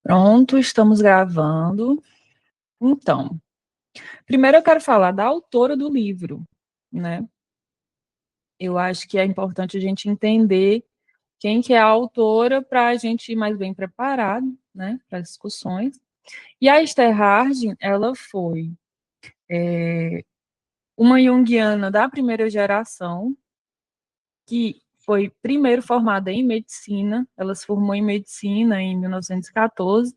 Pronto, estamos gravando. Então, primeiro eu quero falar da autora do livro, né? Eu acho que é importante a gente entender quem que é a autora para a gente ir mais bem preparado, né, para as discussões. E a Esther Harding, ela foi uma junguiana da primeira geração, que foi primeiro formada em medicina, ela se formou em medicina em 1914.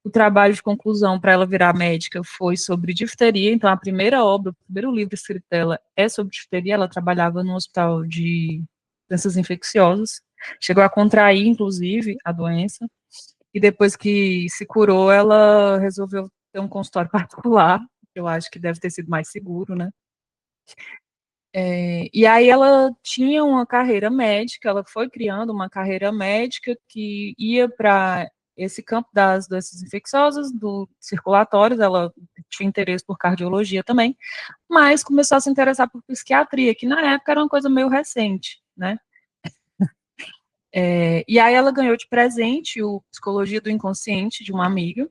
O trabalho de conclusão para ela virar médica foi sobre difteria, então a primeira obra, o primeiro livro escrito dela é sobre difteria. Ela trabalhava no hospital de doenças infecciosas, chegou a contrair, inclusive, a doença, e depois que se curou, ela resolveu ter um consultório particular, que eu acho que deve ter sido mais seguro, né? E aí ela tinha uma carreira médica, ela foi criando uma carreira médica que ia para esse campo das doenças infecciosas, do circulatórios. Ela tinha interesse por cardiologia também, mas começou a se interessar por psiquiatria, que na época era uma coisa meio recente, né? E aí ela ganhou de presente o Psicologia do Inconsciente, de uma amiga,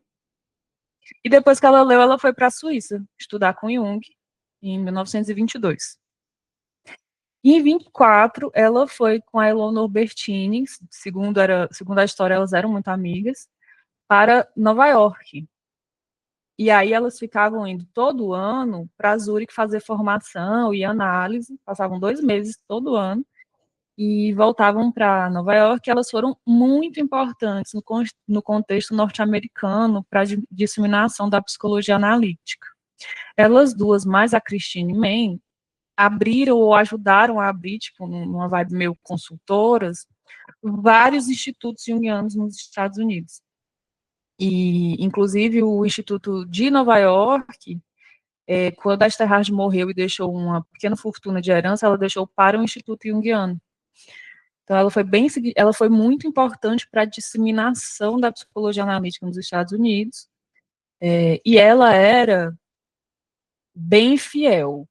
e depois que ela leu, ela foi para a Suíça estudar com Jung, em 1922. E em 24, ela foi com a Eleanor Bertini, segundo a história, elas eram muito amigas, para Nova York. E aí elas ficavam indo todo ano para Zurique fazer formação e análise, passavam 2 meses todo ano, e voltavam para Nova York. Elas foram muito importantes no contexto norte-americano para a disseminação da psicologia analítica. Elas duas, mais a Christine Mann, abriram ou ajudaram a abrir, tipo, numa vibe meio consultoras, vários institutos junguianos nos Estados Unidos. E, inclusive, o Instituto de Nova York, quando a Esther Harding morreu e deixou uma pequena fortuna de herança, ela deixou para o Instituto Junguiano. Então, ela foi muito importante para a disseminação da psicologia analítica nos Estados Unidos, e ela era bem fiel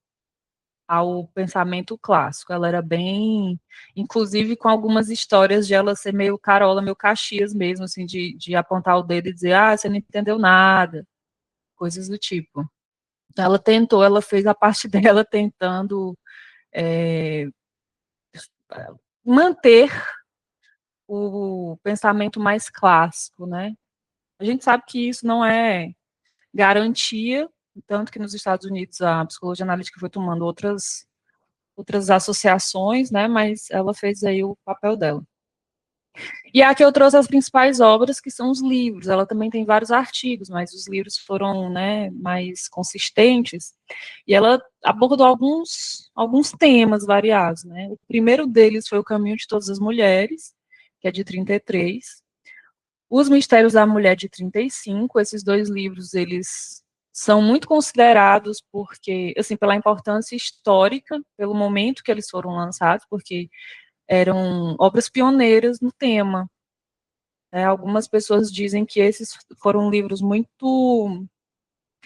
ao pensamento clássico. Ela era bem, inclusive com algumas histórias de ela ser meio Carola, meio Caxias mesmo, assim, de apontar o dedo e dizer, você não entendeu nada, coisas do tipo. Então, ela fez a parte dela tentando é, manter o pensamento mais clássico, né? A gente sabe que isso não é garantia, tanto que nos Estados Unidos a psicologia analítica foi tomando outras associações, né, mas ela fez aí o papel dela. E aqui eu trouxe as principais obras, que são os livros. Ela também tem vários artigos, mas os livros foram, né, mais consistentes, e ela abordou alguns temas variados, né. O primeiro deles foi O Caminho de Todas as Mulheres, que é de 33, Os Mistérios da Mulher, de 35. Esses dois livros, eles são muito considerados porque, assim, pela importância histórica, pelo momento que eles foram lançados, porque eram obras pioneiras no tema. Algumas pessoas dizem que esses foram livros muito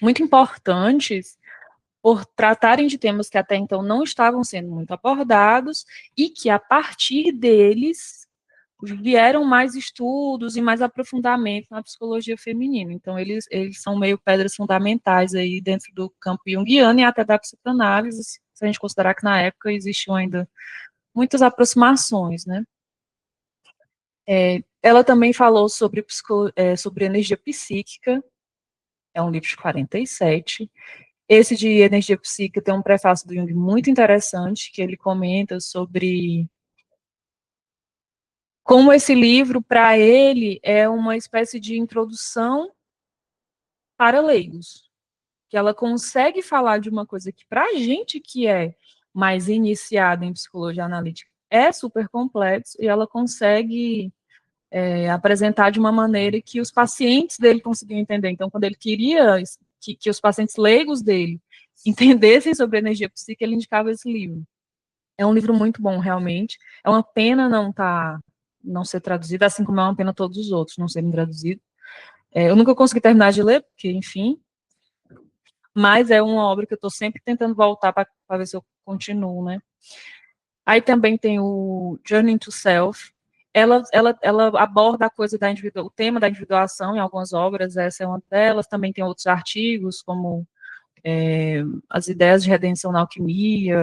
importantes por tratarem de temas que até então não estavam sendo muito abordados, e que a partir deles vieram mais estudos e mais aprofundamento na psicologia feminina. Então, eles são meio pedras fundamentais aí dentro do campo junguiano e até da psicanálise, se a gente considerar que na época existiam ainda muitas aproximações, né? Ela também falou sobre energia psíquica, é um livro de 47. Esse de energia psíquica tem um prefácio do Jung muito interessante, que ele comenta sobre como esse livro, para ele, é uma espécie de introdução para leigos, que ela consegue falar de uma coisa que, para a gente que é mais iniciada em psicologia analítica, é super complexo, e ela consegue apresentar de uma maneira que os pacientes dele conseguiam entender. Então, quando ele queria que os pacientes leigos dele entendessem sobre energia psíquica, ele indicava esse livro. É um livro muito bom, realmente. É uma pena não ser traduzido, assim como é uma pena todos os outros não serem traduzidos. Eu nunca consegui terminar de ler, porque, enfim, mas é uma obra que eu estou sempre tentando voltar para ver se eu continuo, né? Aí também tem o Journey to Self. ela aborda a coisa o tema da individuação em algumas obras, essa é uma delas, também tem outros artigos, como as ideias de redenção na alquimia,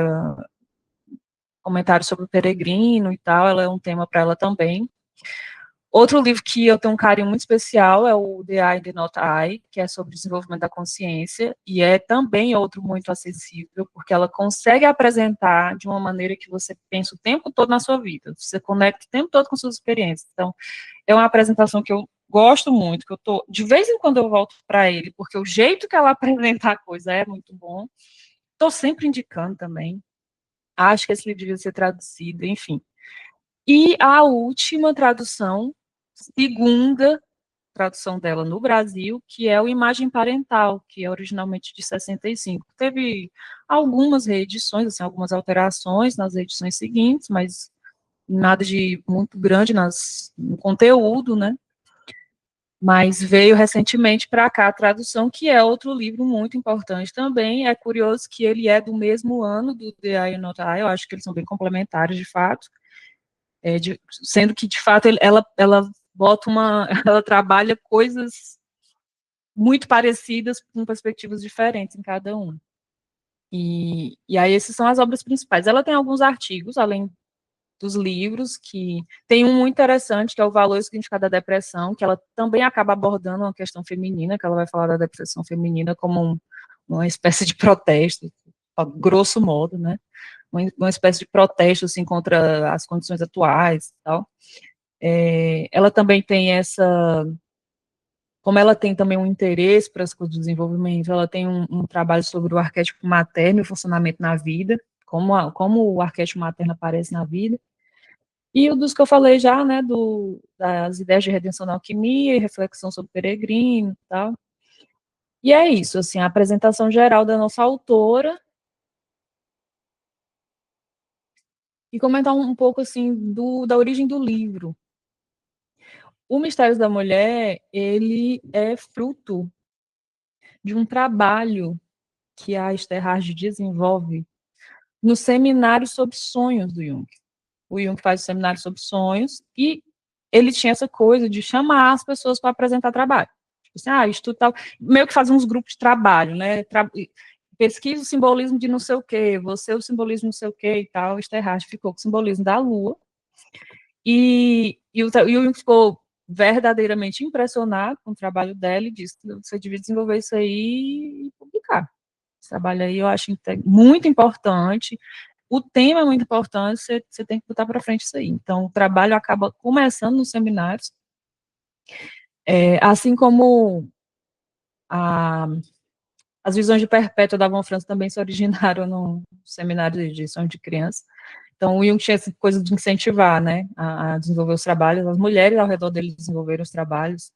comentários sobre o peregrino e tal, ela é um tema para ela também. Outro livro que eu tenho um carinho muito especial é o The I, The Not I, que é sobre desenvolvimento da consciência, e é também outro muito acessível, porque ela consegue apresentar de uma maneira que você pensa o tempo todo na sua vida, você conecta o tempo todo com suas experiências. Então, é uma apresentação que eu gosto muito, que eu tô, de vez em quando eu volto para ele, porque o jeito que ela apresenta a coisa é muito bom. Estou sempre indicando também. Acho que esse livro devia ser traduzido, enfim. E a última tradução, segunda tradução dela no Brasil, que é o Imagem Parental, que é originalmente de 65. Teve algumas reedições, assim, algumas alterações nas edições seguintes, mas nada de muito grande no conteúdo, né? Mas veio recentemente para cá a tradução, que é outro livro muito importante também. É curioso que ele é do mesmo ano do The I Not I, eu acho que eles são bem complementares, de fato. Sendo que, de fato, ela bota ela trabalha coisas muito parecidas com perspectivas diferentes em cada um. E aí, essas são as obras principais. Ela tem alguns artigos, além dos livros, que tem um muito interessante, que é o Valor e o Significado da Depressão, que ela também acaba abordando uma questão feminina, que ela vai falar da depressão feminina como uma espécie de protesto, a grosso modo, né? Uma espécie de protesto, assim, contra as condições atuais e tal. Ela também tem como ela tem também um interesse para as coisas do desenvolvimento, ela tem um trabalho sobre o arquétipo materno e o funcionamento na vida, como o arquétipo materno aparece na vida, e o dos que eu falei já, né, das ideias de redenção da alquimia e reflexão sobre o peregrino e tal. E é isso, assim, a apresentação geral da nossa autora, e comentar um pouco, assim, da origem do livro. O Mistérios da Mulher, ele é fruto de um trabalho que a Esther Hard desenvolve no seminário sobre sonhos do Jung. O Jung faz o seminário sobre sonhos e ele tinha essa coisa de chamar as pessoas para apresentar trabalho. Tipo assim, estudo tal, meio que fazer uns grupos de trabalho, né? Pesquisa o simbolismo de não sei o quê, você o simbolismo de não sei o quê e tal. Esther Hard ficou com o simbolismo da Lua e o Jung ficou verdadeiramente impressionado com o trabalho dela e disse: você devia desenvolver isso aí e publicar. Esse trabalho aí eu acho muito importante. O tema é muito importante, você tem que botar para frente isso aí. Então, o trabalho acaba começando nos seminários, assim como as visões de Perpétua da Von Franz também se originaram no seminário de sonho de criança. Então, o Jung tinha essa coisa de incentivar, né, a desenvolver os trabalhos, as mulheres ao redor dele desenvolveram os trabalhos,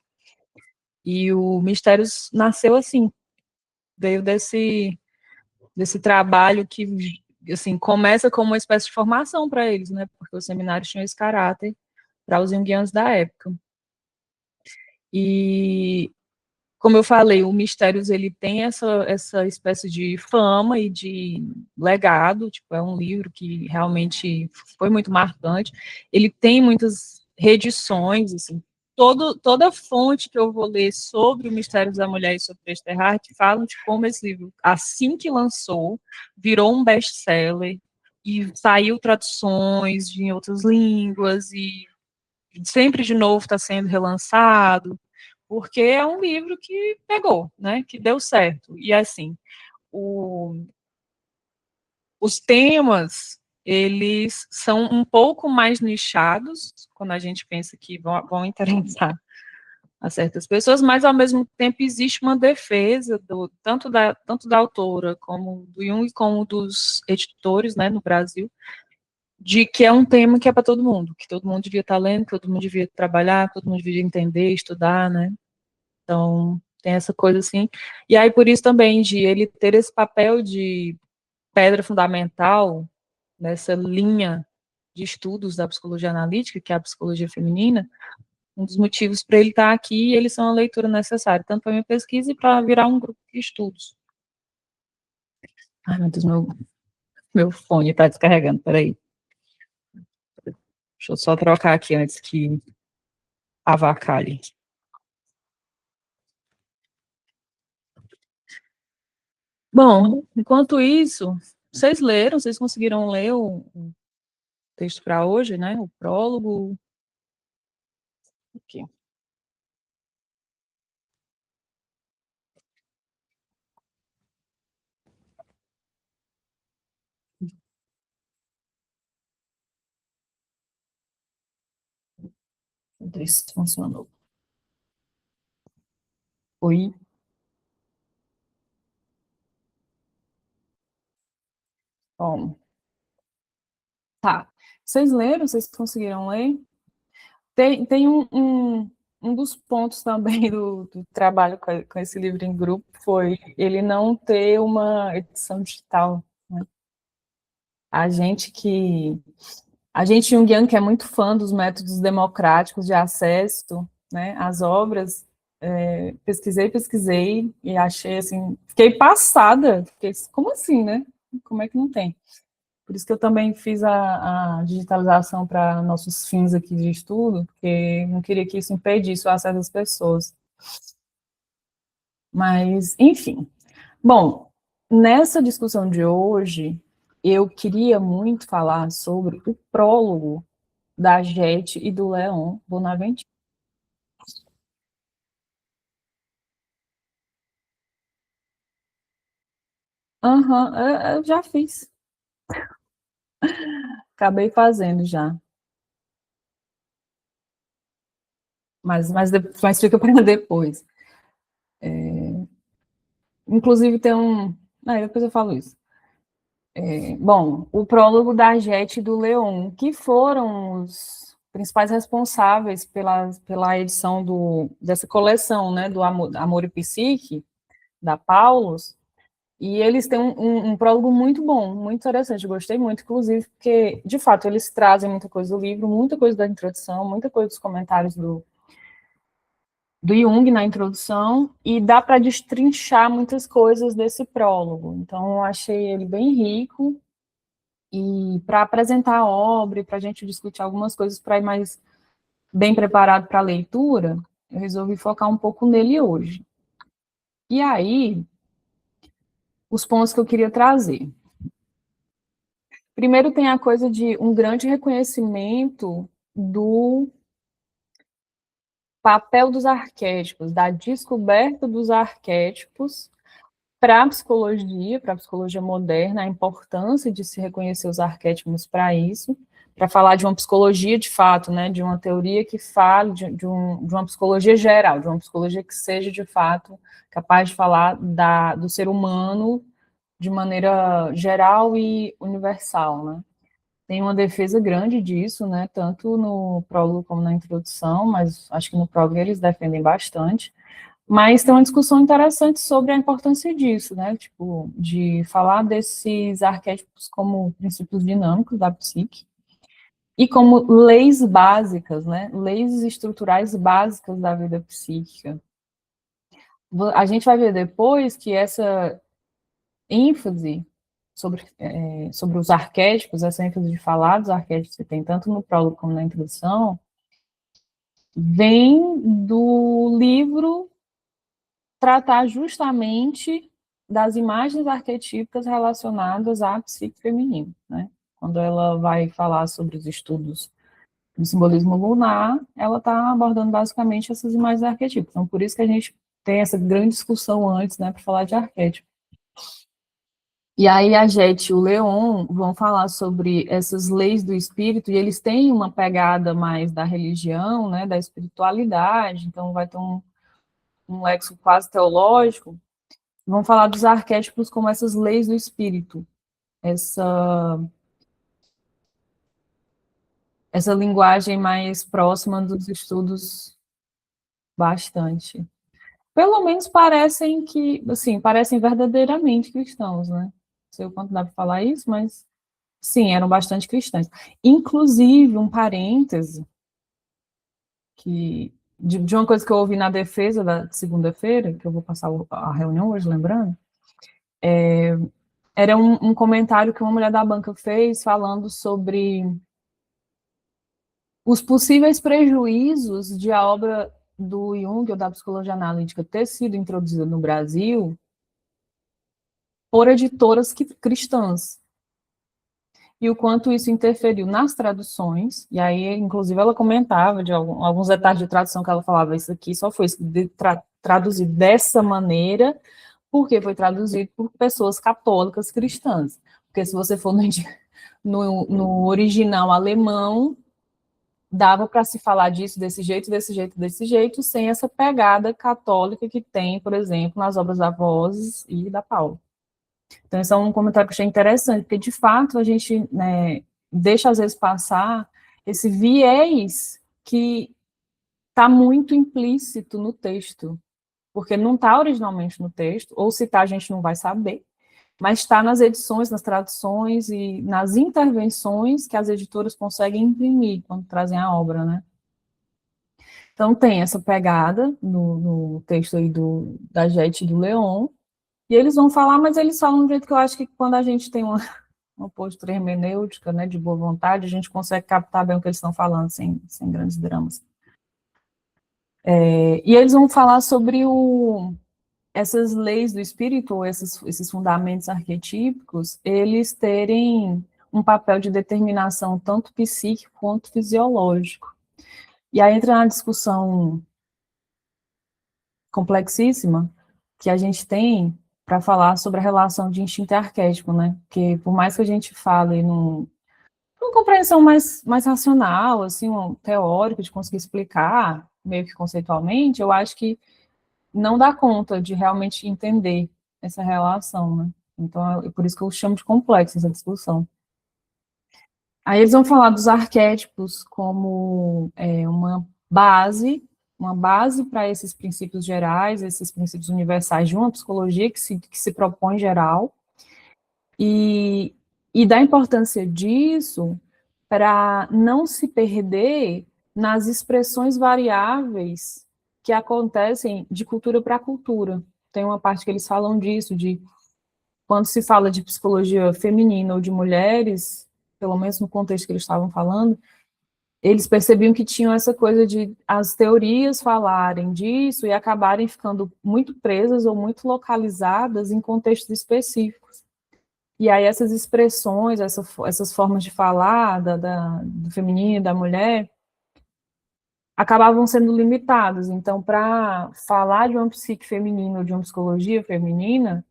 e o Mistérios nasceu assim, veio desse trabalho que, assim, começa como uma espécie de formação para eles, né, porque os seminários tinham esse caráter para os junguianos da época. E, como eu falei, o Mistérios, ele tem essa espécie de fama e de legado, tipo, é um livro que realmente foi muito marcante. Ele tem muitas reedições, assim, toda fonte que eu vou ler sobre o Mistérios da Mulher e sobre Esther Hart falam de como esse livro, assim que lançou, virou um best-seller e saiu traduções em outras línguas e sempre de novo está sendo relançado, porque é um livro que pegou, né, que deu certo. E assim, os temas, eles são um pouco mais nichados, quando a gente pensa que vão interessar a certas pessoas, mas ao mesmo tempo existe uma defesa tanto da autora como do Jung, como dos editores, né, no Brasil, de que é um tema que é para todo mundo, que todo mundo devia estar lendo, que todo mundo devia trabalhar, que todo mundo devia entender, estudar, né? Então, tem essa coisa assim. E aí, por isso também, de ele ter esse papel de pedra fundamental nessa linha de estudos da psicologia analítica, que é a psicologia feminina, um dos motivos para ele estar aqui, eles são a leitura necessária, tanto para minha pesquisa e para virar um grupo de estudos. Ai, meu Deus, meu fone está descarregando, peraí. Deixa eu só trocar aqui antes que avacalhe. Bom, enquanto isso, vocês conseguiram ler o texto para hoje, né? O prólogo. Aqui. Vamos ver se funcionou. Oi. Bom, tá. Vocês leram? Vocês conseguiram ler? Tem um dos pontos também do trabalho com esse livro em grupo foi ele não ter uma edição digital, né? A gente que a gente junguiano que é muito fã dos métodos democráticos de acesso, né, às obras, pesquisei e achei assim, fiquei passada, fiquei, como assim, né? Como é que não tem? Por isso que eu também fiz a digitalização para nossos fins aqui de estudo, porque não queria que isso impedisse o acesso às pessoas. Mas, enfim. Bom, nessa discussão de hoje, eu queria muito falar sobre o prólogo da Jette e do Leon Bonaventure. Aham, eu já fiz. Acabei fazendo já. Mas fica para depois. Inclusive tem um. Depois eu falo isso. Bom, o prólogo da Jette e do Leon, que foram os principais responsáveis pela edição dessa coleção, né, do Amor e Psique, da Paulus, e eles têm um prólogo muito bom, muito interessante, eu gostei muito, inclusive, porque, de fato, eles trazem muita coisa do livro, muita coisa da introdução, muita coisa dos comentários do Jung na introdução, e dá para destrinchar muitas coisas desse prólogo. Então, eu achei ele bem rico, e para apresentar a obra, e para a gente discutir algumas coisas para ir mais bem preparado para a leitura, eu resolvi focar um pouco nele hoje. E aí, os pontos que eu queria trazer. Primeiro tem a coisa de um grande reconhecimento do papel dos arquétipos, da descoberta dos arquétipos para a psicologia moderna, a importância de se reconhecer os arquétipos para isso, para falar de uma psicologia de fato, né, de uma teoria que fale de uma psicologia geral, de uma psicologia que seja de fato capaz de falar do ser humano de maneira geral e universal, né? Tem uma defesa grande disso, né, tanto no prólogo como na introdução, mas acho que no prólogo eles defendem bastante. Mas tem uma discussão interessante sobre a importância disso, né, tipo, de falar desses arquétipos como princípios dinâmicos da psique e como leis básicas, né, leis estruturais básicas da vida psíquica. A gente vai ver depois que essa ênfase sobre os arquétipos, essa ênfase de falar dos arquétipos que tem tanto no prólogo como na introdução, vem do livro tratar justamente das imagens arquetípicas relacionadas à psique feminina, né? Quando ela vai falar sobre os estudos do simbolismo lunar, ela está abordando basicamente essas imagens arquetípicas. Então, por isso que a gente tem essa grande discussão antes, né, para falar de arquétipo. E aí a Jette e o Leon vão falar sobre essas leis do espírito, e eles têm uma pegada mais da religião, né, da espiritualidade, então vai ter um léxico quase teológico. Vão falar dos arquétipos como essas leis do espírito, essa linguagem mais próxima dos estudos bastante. Pelo menos parecem que, assim, parecem verdadeiramente cristãos, né? Não sei o quanto dá para falar isso, mas sim, eram bastante cristãos. Inclusive, um parêntese, de uma coisa que eu ouvi na defesa da segunda-feira, que eu vou passar a reunião hoje, lembrando, era um comentário que uma mulher da banca fez falando sobre os possíveis prejuízos de a obra do Jung ou da psicologia analítica ter sido introduzida no Brasil por editoras cristãs, e o quanto isso interferiu nas traduções, e aí, inclusive, ela comentava de alguns detalhes de tradução que ela falava, isso aqui só foi traduzido dessa maneira, porque foi traduzido por pessoas católicas cristãs, porque se você for no original alemão, dava para se falar disso desse jeito, desse jeito, desse jeito, sem essa pegada católica que tem, por exemplo, nas obras da Vozes e da Paula. Então, esse é um comentário que eu achei interessante, porque, de fato, a gente, né, deixa, às vezes, passar esse viés que está muito implícito no texto, porque não está originalmente no texto, ou se está, a gente não vai saber, mas está nas edições, nas traduções e nas intervenções que as editoras conseguem imprimir quando trazem a obra, né? Então, tem essa pegada no texto aí da Jette e do Leon, e eles vão falar, mas eles falam de um jeito que eu acho que quando a gente tem uma postura hermenêutica, né, de boa vontade, a gente consegue captar bem o que eles estão falando, sem grandes dramas. E eles vão falar sobre essas leis do espírito, ou esses fundamentos arquetípicos, eles terem um papel de determinação tanto psíquico quanto fisiológico. E aí entra na discussão complexíssima que a gente tem para falar sobre a relação de instinto e arquétipo, né? Porque por mais que a gente fale numa compreensão mais racional, assim, um teórico, de conseguir explicar, meio que conceitualmente, eu acho que não dá conta de realmente entender essa relação, né? Então, é por isso que eu chamo de complexa essa discussão. Aí eles vão falar dos arquétipos como uma base para esses princípios gerais, esses princípios universais de uma psicologia que se propõe geral, e da importância disso para não se perder nas expressões variáveis que acontecem de cultura para cultura. Tem uma parte que eles falam disso, de quando se fala de psicologia feminina ou de mulheres, pelo menos no contexto que eles estavam falando, eles percebiam que tinham essa coisa de as teorias falarem disso e acabarem ficando muito presas ou muito localizadas em contextos específicos. E aí essas expressões, essas formas de falar do feminino, da mulher, acabavam sendo limitadas. Então, para falar de uma psique feminina ou de uma psicologia feminina,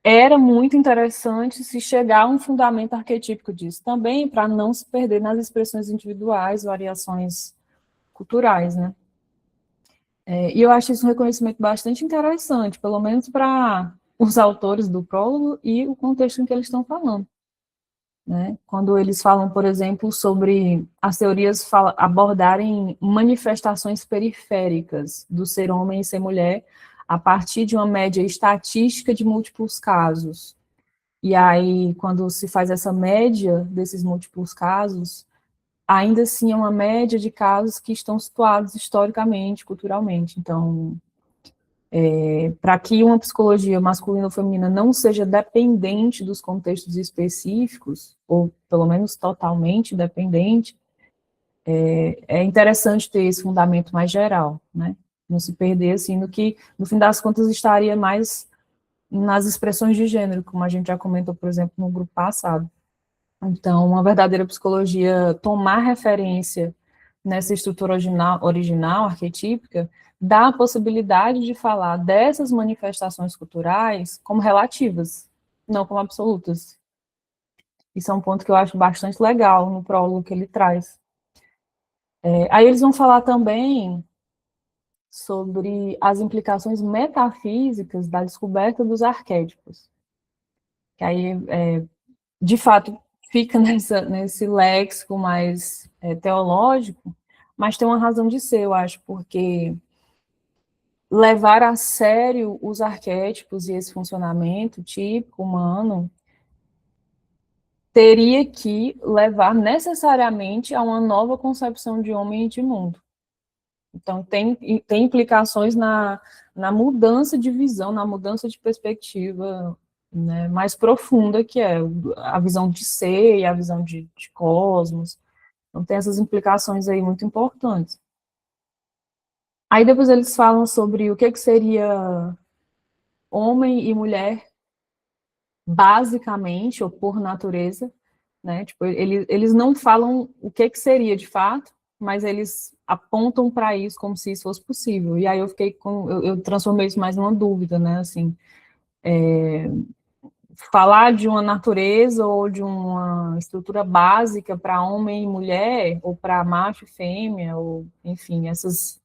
era muito interessante se chegar a um fundamento arquetípico disso também, para não se perder nas expressões individuais, variações culturais, né? E eu acho isso um reconhecimento bastante interessante, pelo menos para os autores do prólogo e o contexto em que eles estão falando. Né? Quando eles falam, por exemplo, sobre as teorias abordarem manifestações periféricas do ser homem e ser mulher a partir de uma média estatística de múltiplos casos. E aí, quando se faz essa média desses múltiplos casos, ainda assim é uma média de casos que estão situados historicamente, culturalmente. Então, para que uma psicologia masculina ou feminina não seja dependente dos contextos específicos, ou pelo menos totalmente dependente, é interessante ter esse fundamento mais geral, né? Não se perder, assim, no que, no fim das contas, estaria mais nas expressões de gênero, como a gente já comentou, por exemplo, no grupo passado. Então, uma verdadeira psicologia tomar referência nessa estrutura original arquetípica, dá a possibilidade de falar dessas manifestações culturais como relativas, não como absolutas. Isso é um ponto que eu acho bastante legal no prólogo que ele traz. Aí eles vão falar também sobre as implicações metafísicas da descoberta dos arquétipos. Que aí, de fato, fica nesse léxico mais teológico, mas tem uma razão de ser, eu acho, porque levar a sério os arquétipos e esse funcionamento típico humano teria que levar necessariamente a uma nova concepção de homem e de mundo. Então, tem implicações na mudança de visão, na mudança de perspectiva, né, mais profunda, que é a visão de ser e a visão de cosmos. Então, tem essas implicações aí muito importantes. Aí, depois eles falam sobre o que seria homem e mulher, basicamente, ou por natureza, né? Tipo, eles não falam o que seria de fato, mas eles apontam para isso como se isso fosse possível. E aí eu transformei isso mais numa dúvida, né? Assim, falar de uma natureza ou de uma estrutura básica para homem e mulher, ou para macho e fêmea, ou enfim, essas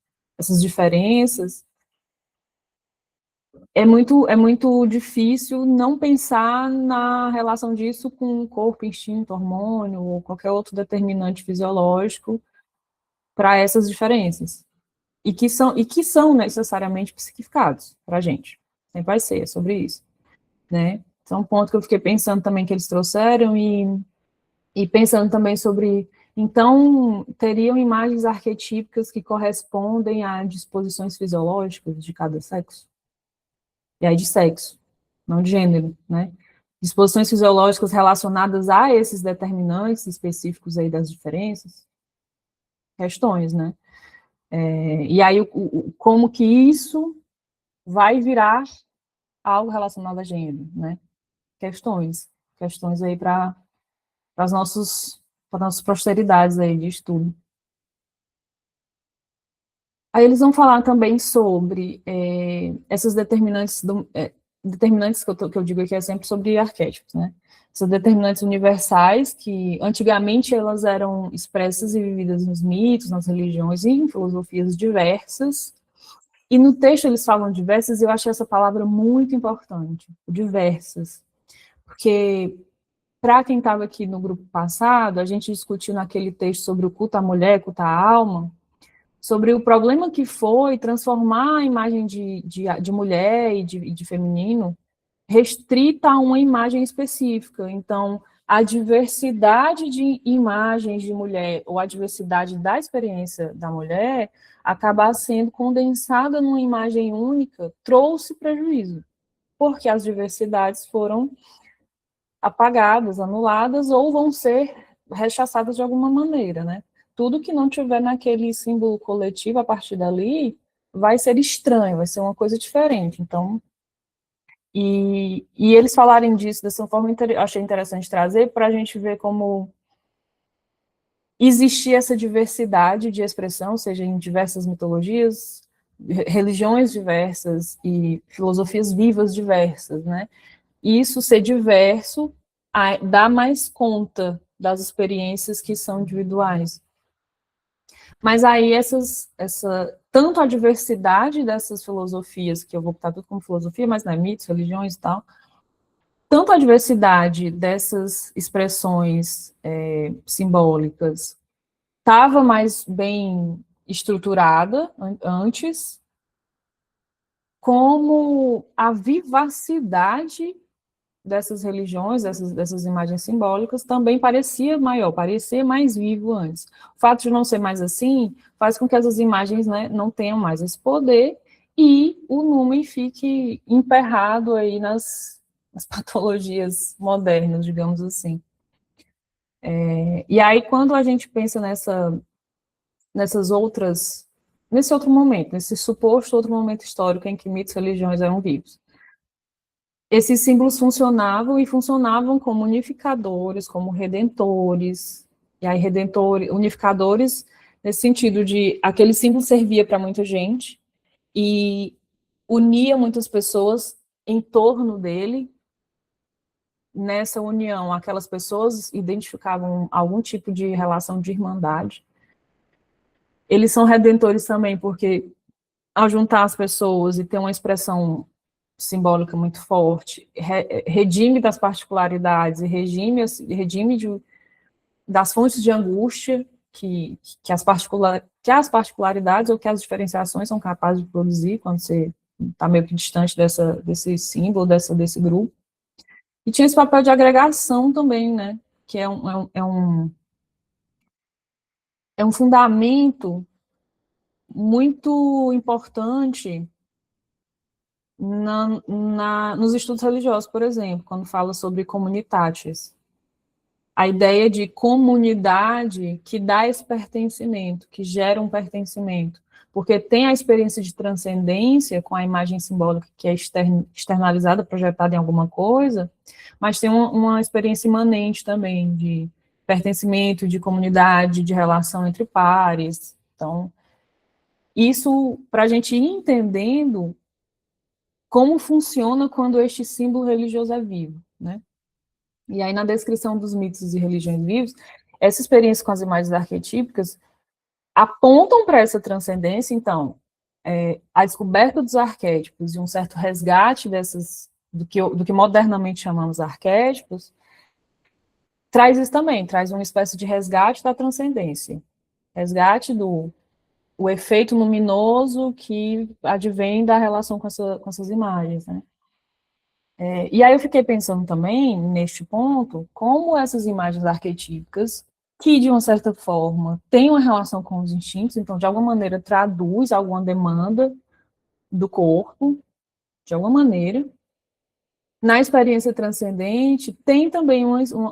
diferenças, é muito difícil não pensar na relação disso com o corpo, instinto, hormônio, ou qualquer outro determinante fisiológico para essas diferenças. E que são necessariamente psiquificados para a gente. Sempre vai ser sobre isso, né? Então, um ponto que eu fiquei pensando também que eles trouxeram, e pensando também sobre, então, teriam imagens arquetípicas que correspondem a disposições fisiológicas de cada sexo? E aí de sexo, não de gênero, né? Disposições fisiológicas relacionadas a esses determinantes específicos aí das diferenças? Questões, né? E aí, como que isso vai virar algo relacionado a gênero, né? Questões aí para as nossas posteridades aí de estudo. Aí eles vão falar também sobre essas determinantes que eu digo aqui é sempre sobre arquétipos, né? Essas determinantes universais que antigamente elas eram expressas e vividas nos mitos, nas religiões e em filosofias diversas. E no texto eles falam diversas, e eu achei essa palavra muito importante, diversas, porque para quem estava aqui no grupo passado, a gente discutiu naquele texto sobre o culto à mulher, culto à alma, sobre o problema que foi transformar a imagem de mulher e de feminino restrita a uma imagem específica. Então, a diversidade de imagens de mulher, ou a diversidade da experiência da mulher, acabar sendo condensada numa imagem única, trouxe prejuízo, porque as diversidades foram apagadas, anuladas, ou vão ser rechaçadas de alguma maneira, né? Tudo que não tiver naquele símbolo coletivo a partir dali vai ser estranho, vai ser uma coisa diferente. Então, e eles falarem disso dessa forma, achei interessante trazer para a gente ver como existia essa diversidade de expressão, seja em diversas mitologias, religiões diversas e filosofias vivas diversas, né? E isso ser diverso dá mais conta das experiências que são individuais. Mas aí tanto a diversidade dessas filosofias, que eu vou botar tudo como filosofia, mas não é mitos, religiões e tal, tanto a diversidade dessas expressões simbólicas estava mais bem estruturada antes, como a vivacidade dessas religiões, dessas imagens simbólicas, também parecia maior, parecia mais vivo antes. O fato de não ser mais assim faz com que essas imagens, né, não tenham mais esse poder e o númen fique emperrado aí nas patologias modernas, digamos assim. E aí, quando a gente pensa nesse outro momento, nesse suposto outro momento histórico em que mitos e religiões eram vivos, esses símbolos funcionavam como unificadores, como redentores, e aí unificadores nesse sentido de aquele símbolo servia para muita gente e unia muitas pessoas em torno dele. Nessa união, aquelas pessoas identificavam algum tipo de relação de irmandade. Eles são redentores também porque, ao juntar as pessoas e ter uma expressão simbólica muito forte, redime das particularidades e redime das fontes de angústia que as particularidades ou que as diferenciações são capazes de produzir quando você está meio que distante desse símbolo, desse grupo. E tinha esse papel de agregação também, né? Que é um fundamento muito importante nos estudos religiosos, por exemplo, quando fala sobre comunitates. a ideia de comunidade que dá esse pertencimento, que gera um pertencimento, porque tem a experiência de transcendência com a imagem simbólica que é externalizada, projetada em alguma coisa, mas tem uma experiência imanente também de pertencimento, de comunidade, de relação entre pares. Então, isso para a gente ir entendendo como funciona quando este símbolo religioso é vivo, né? E aí, na descrição dos mitos e religiões vivos, essa experiência com as imagens arquetípicas apontam para essa transcendência, então, a descoberta dos arquétipos e um certo resgate do que modernamente chamamos arquétipos, traz isso também, traz uma espécie de resgate da transcendência, resgate do o efeito luminoso que advém da relação com essas imagens, né? E aí eu fiquei pensando também, neste ponto, como essas imagens arquetípicas, que de uma certa forma têm uma relação com os instintos, então de alguma maneira traduz alguma demanda do corpo, de alguma maneira, na experiência transcendente, tem também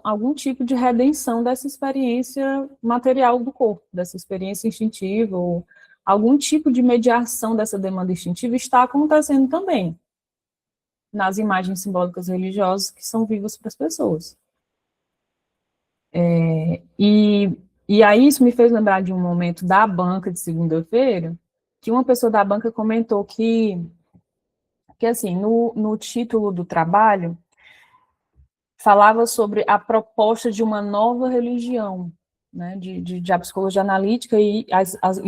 algum tipo de redenção dessa experiência material do corpo, dessa experiência instintiva, ou algum tipo de mediação dessa demanda instintiva está acontecendo também nas imagens simbólicas religiosas que são vivas para as pessoas. E aí isso me fez lembrar de um momento da banca de segunda-feira, que uma pessoa da banca comentou que assim, no título do trabalho, falava sobre a proposta de uma nova religião, né, de a psicologia analítica e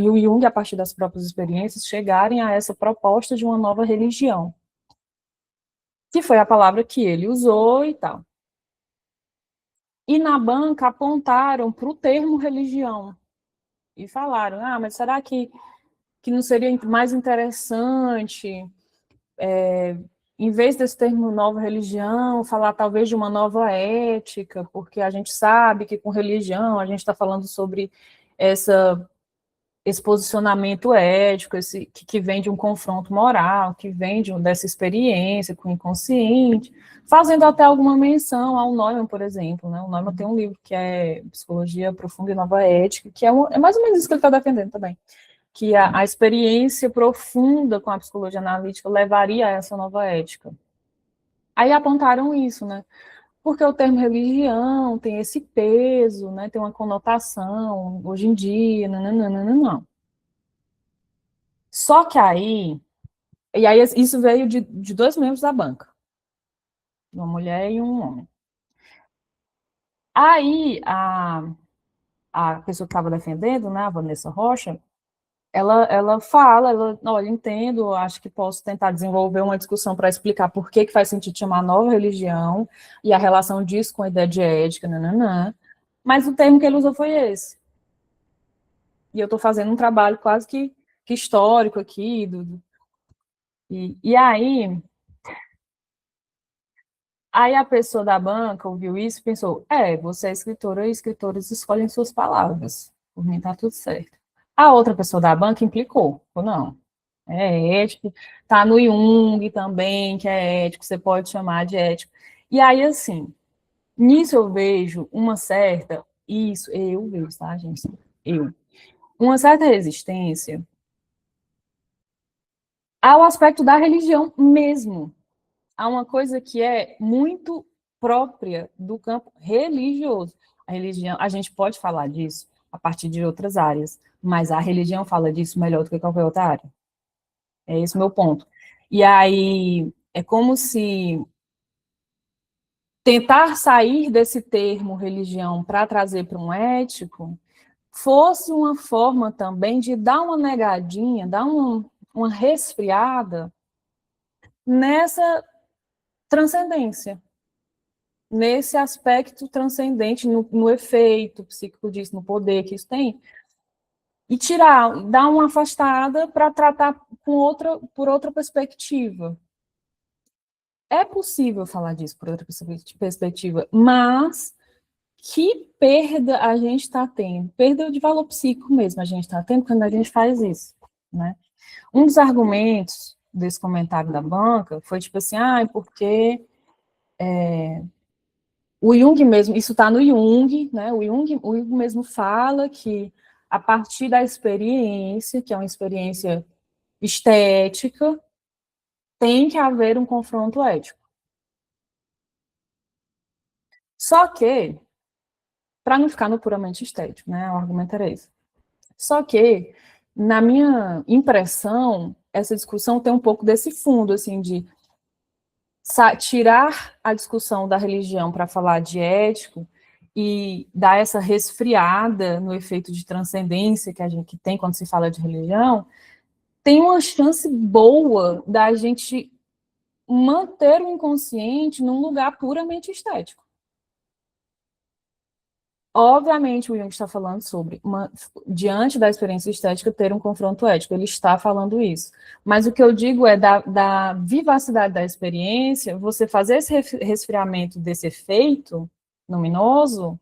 o Jung, a partir das próprias experiências, chegarem a essa proposta de uma nova religião, que foi a palavra que ele usou e tal. E na banca apontaram para o termo religião e falaram, mas será que não seria mais interessante, em vez desse termo nova religião, falar talvez de uma nova ética, porque a gente sabe que com religião a gente está falando sobre esse posicionamento ético, que vem de um confronto moral, que vem dessa experiência com o inconsciente, fazendo até alguma menção ao Neumann, por exemplo, né? O Neumann tem um livro que é Psicologia Profunda e Nova Ética, que é mais ou menos isso que ele está defendendo também, que a experiência profunda com a psicologia analítica levaria a essa nova ética. Aí apontaram isso, né? Porque o termo religião tem esse peso, né? Tem uma conotação, hoje em dia, não. Só que aí isso veio de dois membros da banca, uma mulher e um homem. Aí a pessoa que estava defendendo, né, a Vanessa Rocha, ela fala, olha, entendo, acho que posso tentar desenvolver uma discussão para explicar por que faz sentido chamar nova religião e a relação disso com a ideia de ética, mas o termo que ele usou foi esse. E eu estou fazendo um trabalho quase que histórico aqui, e aí a pessoa da banca ouviu isso e pensou, você é escritora e escritores escolhem suas palavras, por mim tá tudo certo. A outra pessoa da banca implicou, falou, não, é ético, tá no Jung também, que é ético, você pode chamar de ético. E aí, assim, nisso eu vejo eu vejo, tá, gente? Uma certa resistência ao aspecto da religião mesmo, há uma coisa que é muito própria do campo religioso. A religião, a gente pode falar disso a partir de outras áreas, mas a religião fala disso melhor do que qualquer outra área. É esse o meu ponto. E aí, é como se tentar sair desse termo religião para trazer para um ético fosse uma forma também de dar uma negadinha, dar uma resfriada nessa transcendência, nesse aspecto transcendente, no efeito psíquico disso, no poder que isso tem, e dar uma afastada para tratar por outra perspectiva. É possível falar disso por outra perspectiva, mas que perda a gente está tendo? Perda de valor psíquico mesmo a gente está tendo quando a gente faz isso, né? Um dos argumentos desse comentário da banca foi tipo assim, porque O Jung mesmo, isso está no Jung, né? O Jung mesmo fala que a partir da experiência, que é uma experiência estética, tem que haver um confronto ético. Só que, para não ficar no puramente estético, né? O argumento era esse. Só que, na minha impressão, essa discussão tem um pouco desse fundo, assim, de tirar a discussão da religião para falar de ético e dar essa resfriada no efeito de transcendência que a gente tem quando se fala de religião, tem uma chance boa da gente manter o inconsciente num lugar puramente estético. Obviamente, o Jung está falando sobre, diante da experiência estética, ter um confronto ético. Ele está falando isso. Mas o que eu digo é da vivacidade da experiência, você fazer esse resfriamento desse efeito luminoso,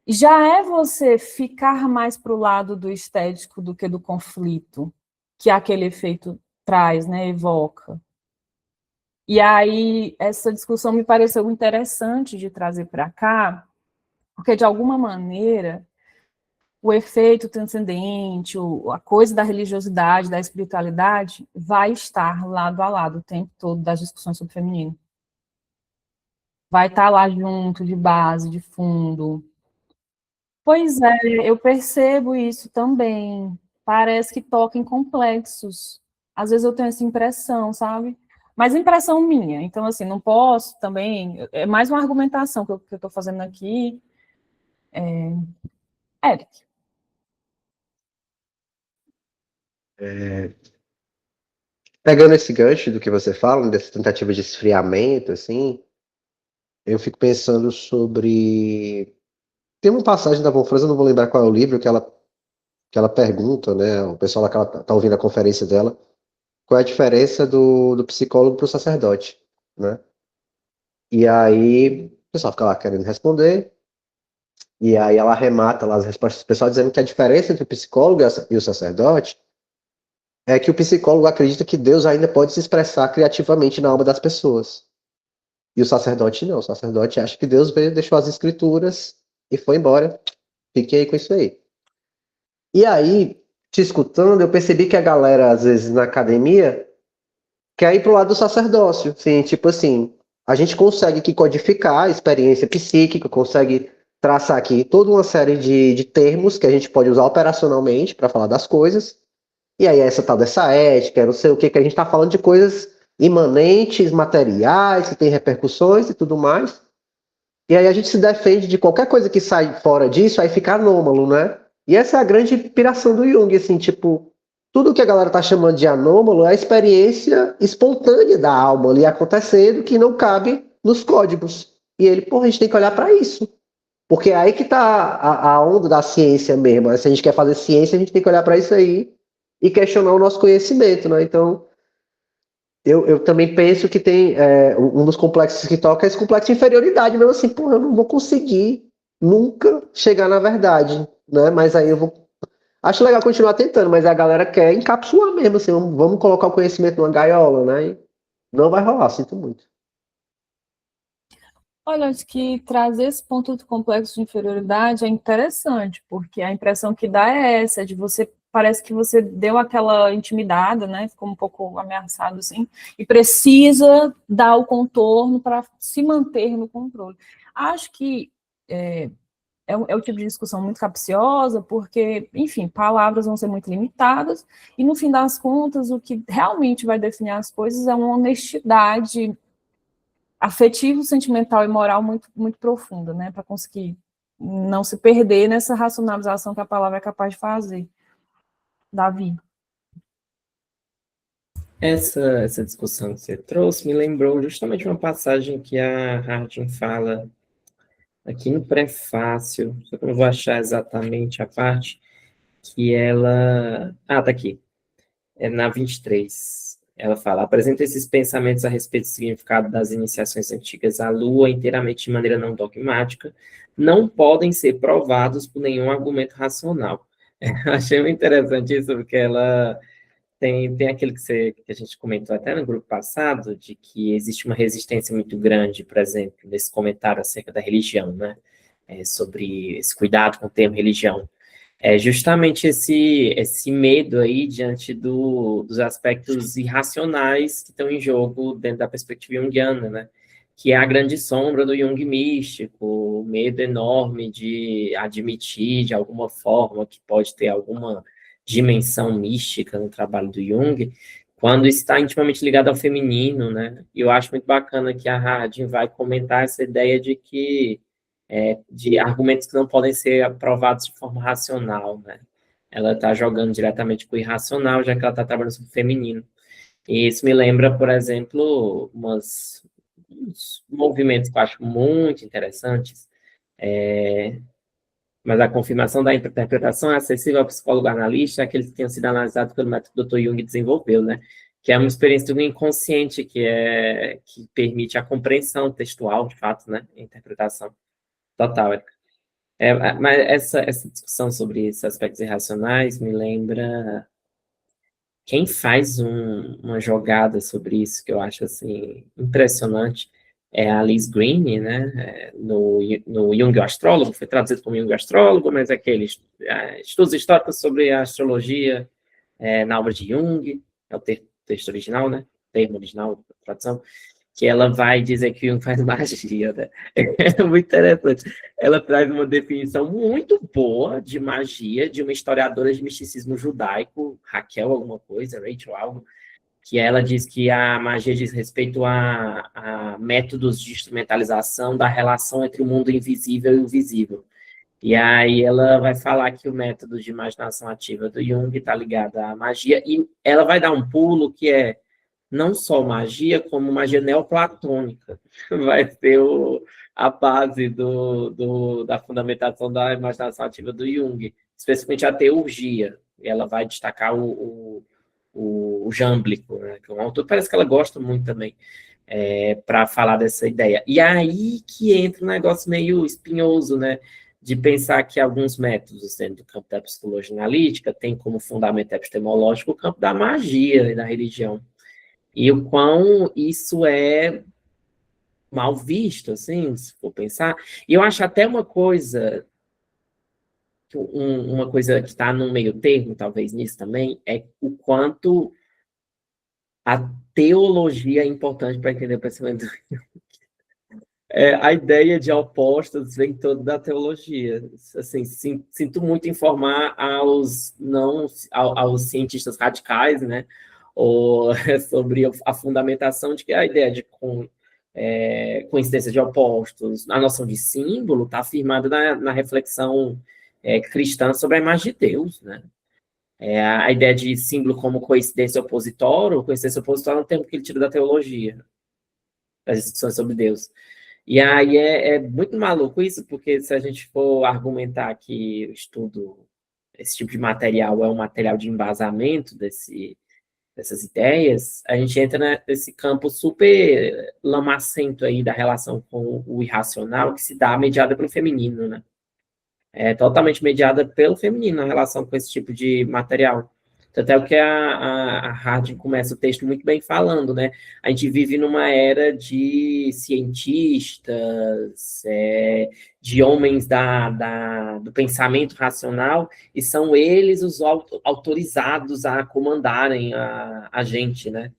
já é você ficar mais para o lado do estético do que do conflito, que aquele efeito traz, né, evoca. E aí, essa discussão me pareceu interessante de trazer para cá, porque, de alguma maneira, o efeito transcendente, a coisa da religiosidade, da espiritualidade, vai estar lado a lado o tempo todo das discussões sobre o feminino. Vai estar lá junto, de base, de fundo. Pois é, eu percebo isso também. Parece que toca em complexos. Às vezes eu tenho essa impressão, sabe? Mas impressão minha. Então, assim, não posso também... É mais uma argumentação que eu estou fazendo aqui. Eric. Pegando esse gancho do que você fala, dessa tentativa de esfriamento, assim, eu fico pensando sobre... Tem uma passagem da Von Franz, eu não vou lembrar qual é o livro, que ela pergunta, né, o pessoal lá que ela tá ouvindo a conferência dela, qual é a diferença do psicólogo para o sacerdote, né? E aí, o pessoal fica lá querendo responder, e aí ela arremata lá as respostas do pessoal dizendo que a diferença entre o psicólogo e o sacerdote é que o psicólogo acredita que Deus ainda pode se expressar criativamente na alma das pessoas. E o sacerdote não. O sacerdote acha que Deus veio, deixou as escrituras e foi embora. Fiquei aí com isso aí. E aí, te escutando, eu percebi que a galera, às vezes, na academia, quer ir pro lado do sacerdócio. Sim, tipo assim, a gente consegue aqui codificar a experiência psíquica, consegue traçar aqui toda uma série de termos que a gente pode usar operacionalmente para falar das coisas. E aí, essa tal dessa ética, não sei o que a gente está falando de coisas imanentes, materiais, que tem repercussões e tudo mais. E aí a gente se defende de qualquer coisa que sai fora disso, aí fica anômalo, né? E essa é a grande piração do Jung, assim, tipo, tudo que a galera tá chamando de anômalo é a experiência espontânea da alma ali acontecendo que não cabe nos códigos. E ele, porra, a gente tem que olhar para isso. Porque é aí que tá a onda da ciência mesmo, né? Se a gente quer fazer ciência, a gente tem que olhar para isso aí e questionar o nosso conhecimento, né? Então, eu também penso que tem um dos complexos que toca é esse complexo de inferioridade, mesmo assim, porra, eu não vou conseguir nunca chegar na verdade, né? Mas aí eu vou. Acho legal continuar tentando, mas a galera quer encapsular mesmo, assim, vamos colocar o conhecimento numa gaiola, né? E não vai rolar, sinto muito. Olha, acho que trazer esse ponto do complexo de inferioridade é interessante, porque a impressão que dá é essa, de você, parece que você deu aquela intimidada, né, ficou um pouco ameaçado assim, e precisa dar o contorno para se manter no controle. Acho que é o tipo de discussão muito capciosa, porque, enfim, palavras vão ser muito limitadas, e no fim das contas, o que realmente vai definir as coisas é uma honestidade afetivo, sentimental e moral muito, muito profunda, né, para conseguir não se perder nessa racionalização que a palavra é capaz de fazer. Davi. Essa discussão que você trouxe me lembrou justamente uma passagem que a Harding fala aqui no prefácio, só que eu não vou achar exatamente a parte, que ela... Ah, tá aqui. É na 23. Ela fala, apresenta esses pensamentos a respeito do significado das iniciações antigas à Lua inteiramente de maneira não dogmática, não podem ser provados por nenhum argumento racional. Eu achei muito interessante isso, porque ela Tem aquele que a gente comentou até no grupo passado, de que existe uma resistência muito grande, por exemplo, nesse comentário acerca da religião, né? Sobre esse cuidado com o termo religião. É justamente esse medo aí diante dos aspectos irracionais que estão em jogo dentro da perspectiva junguiana, né? Que é a grande sombra do Jung místico, o medo enorme de admitir, de alguma forma, que pode ter alguma dimensão mística no trabalho do Jung, quando está intimamente ligado ao feminino, né? E eu acho muito bacana que a Harding vai comentar essa ideia de que de argumentos que não podem ser aprovados de forma racional, né? Ela está jogando diretamente com o irracional, já que ela está trabalhando sobre o feminino. E isso me lembra, por exemplo, uns movimentos que eu acho muito interessantes, mas a confirmação da interpretação é acessível ao psicólogo analista, aqueles que tenham sido analisados pelo método que o Dr. Jung desenvolveu, né? Que é uma experiência do inconsciente, que permite a compreensão textual, de fato, né? A interpretação total. Mas essa discussão sobre esses aspectos irracionais me lembra quem faz uma jogada sobre isso que eu acho assim impressionante é a Liz Greene, né? No Jung o Astrólogo, foi traduzido como Jung o Astrólogo, mas é aqueles estudos históricos sobre a astrologia na obra de Jung, é o texto original, né? O termo original, a tradução, que ela vai dizer que Jung faz magia, né? É muito interessante. Ela traz uma definição muito boa de magia de uma historiadora de misticismo judaico, Raquel alguma coisa, Rachel algo, que ela diz que a magia diz respeito a métodos de instrumentalização da relação entre o mundo invisível e o visível. E aí ela vai falar que o método de imaginação ativa do Jung está ligado à magia, e ela vai dar um pulo que é não só magia, como magia neoplatônica. Vai ser a base da fundamentação da imaginação ativa do Jung, especificamente a teurgia. E ela vai destacar o Jâmblico, né, que é um autor, parece que ela gosta muito também, para falar dessa ideia. E aí que entra um negócio meio espinhoso, né, de pensar que alguns métodos dentro do campo da psicologia analítica têm como fundamento epistemológico o campo da magia e da religião. E o quão isso é mal visto, assim, se for pensar. E eu acho até uma coisa que está no meio termo, talvez, nisso também, é o quanto a teologia é importante para entender o pensamento. A ideia de opostos vem toda da teologia. Assim, sinto muito informar aos cientistas radicais, né, ou sobre a fundamentação de que a ideia de coincidência de opostos, a noção de símbolo está afirmada na reflexão cristã sobre a imagem de Deus, né? A ideia de símbolo como coincidência opositória é um termo que ele tira da teologia, das discussões sobre Deus. E aí é muito maluco isso, porque se a gente for argumentar que esse tipo de material é um material de embasamento dessas ideias, a gente entra nesse campo super lamacento aí da relação com o irracional, que se dá mediada pelo feminino, né? É totalmente mediada pelo feminino a relação com esse tipo de material. Tanto é o que a Harding começa o texto muito bem falando, né? A gente vive numa era de cientistas, de homens do pensamento racional, e são eles os autorizados a comandarem a gente, né?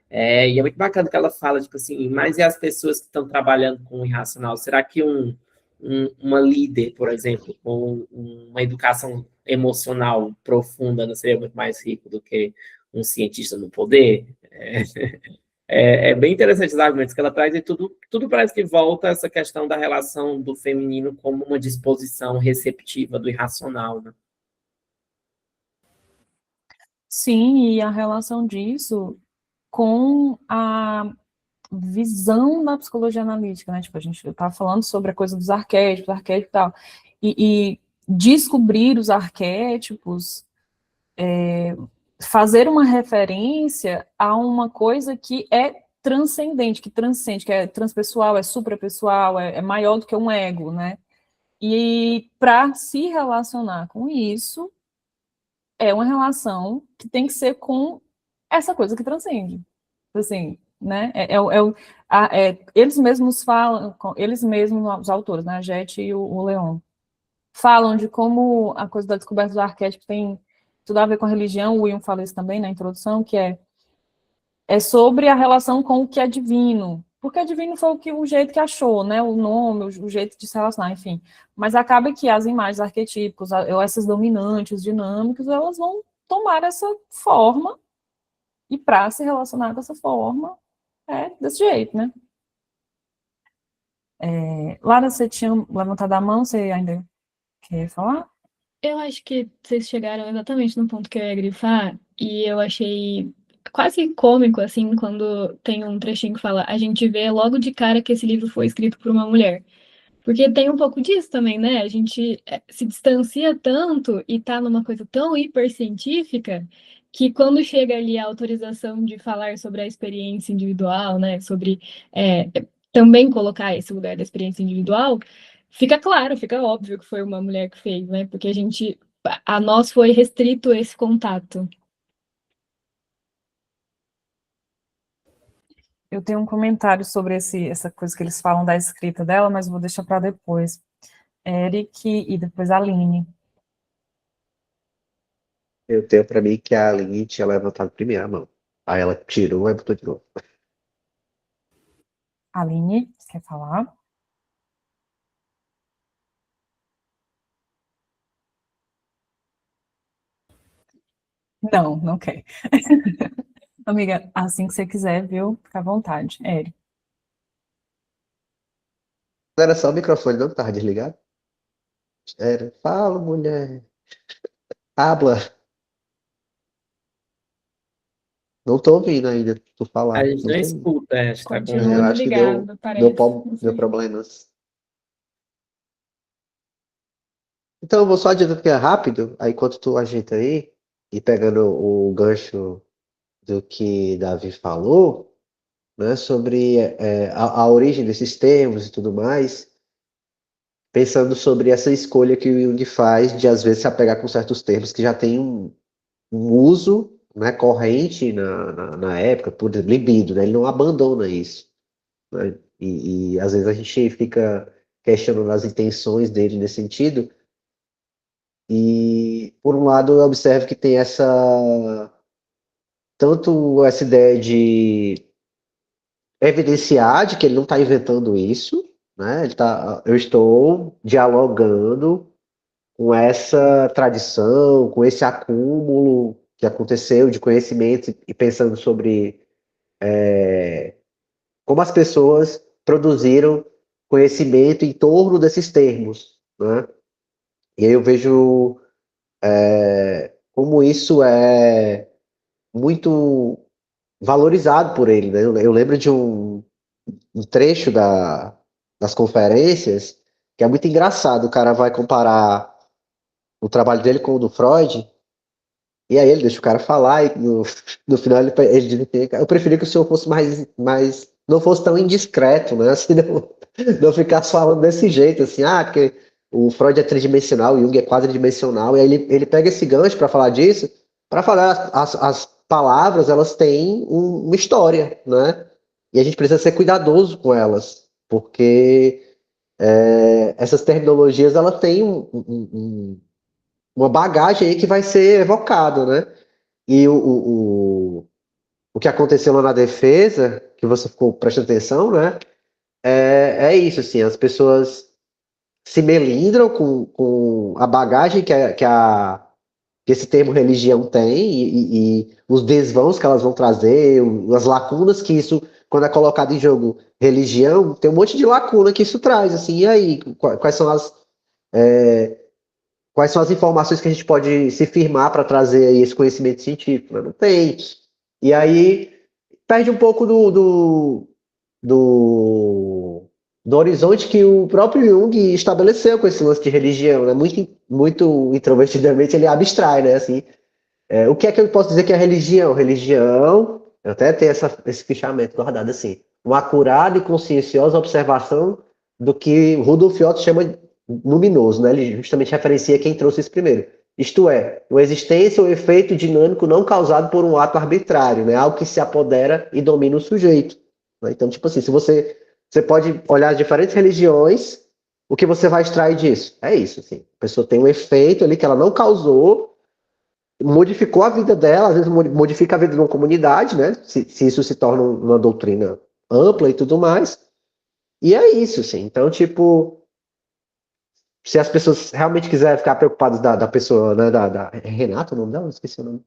E é muito bacana que ela fala, tipo assim, mas e as pessoas que estão trabalhando com o irracional? Será que uma líder, por exemplo, com uma educação emocional profunda não seria muito mais rico do que um cientista no poder? É bem interessante os argumentos que ela traz, e tudo parece que volta a essa questão da relação do feminino como uma disposição receptiva do irracional, né? Sim, e a relação disso com a visão da psicologia analítica, né? Tipo, a gente estava falando sobre a coisa dos arquétipos e tal, e descobrir os arquétipos, fazer uma referência a uma coisa que é transcendente, que transcende, que é transpessoal, é suprapessoal, é maior do que um ego, né? E para se relacionar com isso, é uma relação que tem que ser com essa coisa que transcende. Assim, né? Eles mesmos falam, eles mesmos, os autores, né, a Jette e o Leon, falam de como a coisa da descoberta do arquétipo tem tudo a ver com a religião. O William fala isso também na introdução, que é sobre a relação com o que é divino, porque divino foi o jeito que achou, né, o nome, o jeito de se relacionar, enfim. Mas acaba que as imagens arquetípicas, essas dominantes, dinâmicas, elas vão tomar essa forma, e para se relacionar dessa forma, é desse jeito, né? Lara, você tinha levantado a mão, você ainda quer falar? Eu acho que vocês chegaram exatamente no ponto que eu ia grifar, e eu achei quase cômico, assim, quando tem um trechinho que fala: a gente vê logo de cara que esse livro foi escrito por uma mulher. Porque tem um pouco disso também, né? A gente se distancia tanto e tá numa coisa tão hipercientífica que quando chega ali a autorização de falar sobre a experiência individual, né? Sobre também colocar esse lugar da experiência individual, fica claro, fica óbvio que foi uma mulher que fez, né? Porque a nós foi restrito esse contato. Eu tenho um comentário sobre essa coisa que eles falam da escrita dela, mas vou deixar para depois. Eric e depois a Aline. Eu tenho pra mim que a Aline tinha levantado primeiro a mão. Aí ela tirou e botou de novo. Aline, você quer falar? Não, não quer. Amiga, assim que você quiser, viu? Fica à vontade. Eric. Não era só o microfone, não tava desligado? Era, fala, mulher. Habla. Não tô ouvindo ainda tu A falar. gente Não não tô ouvindo. escuta, acho que tá Eu Continua acho que desligado, deu, parece. Não deu sei. problemas. Então eu vou só adiantando que é rápido, aí enquanto tu ajeita aí, e pegando o gancho do que Davi falou, né, sobre a origem desses termos e tudo mais, pensando sobre essa escolha que o Jung faz de às vezes se apegar com certos termos que já têm um uso, né, corrente na época, por exemplo, libido, né, ele não abandona isso, né, e às vezes a gente fica questionando as intenções dele nesse sentido, e por um lado eu observo que tem tanto essa ideia de evidenciar de que ele não está inventando isso, né? Eu estou dialogando com essa tradição, com esse acúmulo que aconteceu de conhecimento e pensando sobre como as pessoas produziram conhecimento em torno desses termos, né? E aí eu vejo como isso é muito valorizado por ele, né? Eu lembro de um trecho das conferências que é muito engraçado. O cara vai comparar o trabalho dele com o do Freud, e aí ele deixa o cara falar, e no final ele diz que eu preferia que o senhor fosse não fosse tão indiscreto, né? Assim, não ficasse falando desse jeito, assim, porque o Freud é tridimensional, o Jung é quadridimensional, e aí ele pega esse gancho para falar disso, para falar as palavras, elas têm uma história, né? E a gente precisa ser cuidadoso com elas, porque essas terminologias elas têm uma bagagem aí que vai ser evocada, né? E o que aconteceu lá na defesa, que você ficou prestando atenção, né? É isso, assim, as pessoas se melindram com a bagagem que esse termo religião tem e os desvãos que elas vão trazer, as lacunas que isso, quando é colocado em jogo religião, tem um monte de lacuna que isso traz, assim, e aí, quais são as informações que a gente pode se firmar para trazer aí esse conhecimento científico? Né? Não tem. E aí, perde um pouco do, do horizonte que o próprio Jung estabeleceu com esse lance de religião, né? Muito introvertidamente ele abstrai, né? Assim, o que é que eu posso dizer que é religião? Religião, eu até tenho esse fichamento guardado assim, uma acurada e conscienciosa observação do que Rudolf Otto chama luminoso, né? Ele justamente referencia quem trouxe isso primeiro. Isto é, uma existência ou efeito dinâmico não causado por um ato arbitrário, né? Algo que se apodera e domina o sujeito. Né? Então, tipo assim, se você pode olhar as diferentes religiões, o que você vai extrair disso? É isso, assim. A pessoa tem um efeito ali que ela não causou, modificou a vida dela, às vezes modifica a vida de uma comunidade, né? Se isso se torna uma doutrina ampla e tudo mais. E é isso, assim. Então, tipo, se as pessoas realmente quiserem ficar preocupadas da pessoa, né, da Renata, o nome dela? Eu esqueci o nome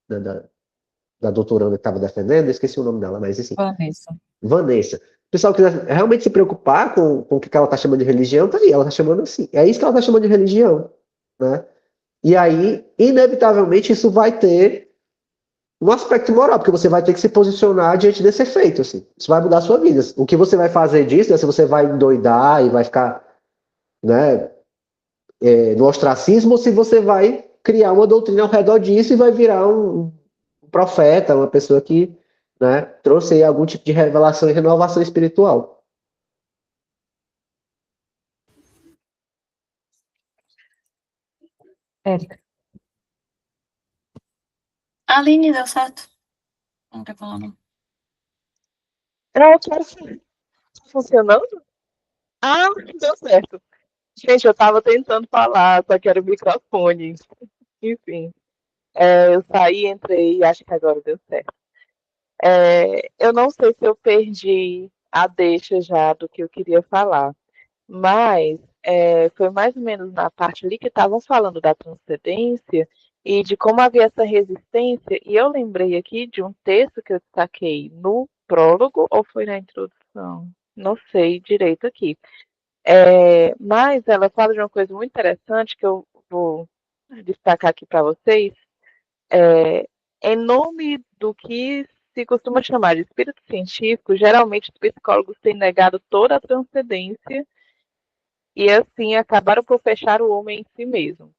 da doutoranda que estava defendendo, eu esqueci o nome dela, mas assim, Vanessa. Vanessa. O pessoal quiser realmente se preocupar com o que ela está chamando de religião, tá aí, ela está chamando assim. É isso que ela está chamando de religião, né? E aí, inevitavelmente, isso vai ter um aspecto moral, porque você vai ter que se posicionar diante desse efeito, assim. Isso vai mudar a sua vida. O que você vai fazer disso, né, se você vai endoidar e vai ficar, né, no ostracismo, ou se você vai criar uma doutrina ao redor disso e vai virar um profeta, uma pessoa que, né, trouxe aí algum tipo de revelação e renovação espiritual. Érica. Aline, deu certo? Não quer falar, não. Eu quero sim. Tá funcionando? Ah, deu certo. Gente, eu tava tentando falar, só que era o microfone. Enfim, eu saí, entrei e acho que agora deu certo. Eu não sei se eu perdi a deixa já do que eu queria falar, mas foi mais ou menos na parte ali que estavam falando da transcendência e de como havia essa resistência, e eu lembrei aqui de um texto que eu destaquei no prólogo, ou foi na introdução? Não sei direito aqui. Mas ela fala de uma coisa muito interessante que eu vou destacar aqui para vocês. Em nome do que se costuma chamar de espírito científico, geralmente os psicólogos têm negado toda a transcendência e assim acabaram por fechar o homem em si mesmo.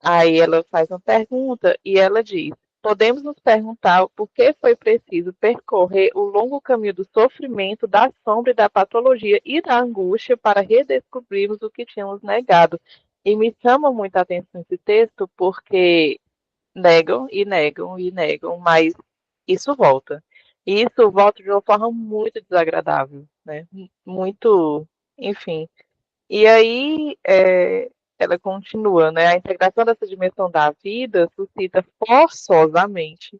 Aí ela faz uma pergunta e ela diz: podemos nos perguntar por que foi preciso percorrer o longo caminho do sofrimento, da sombra e da patologia e da angústia para redescobrirmos o que tínhamos negado. E me chama muito a atenção esse texto porque negam e negam e negam, mas isso volta. E isso volta de uma forma muito desagradável, né? Muito, enfim. E aí ela continua, né? A integração dessa dimensão da vida suscita forçosamente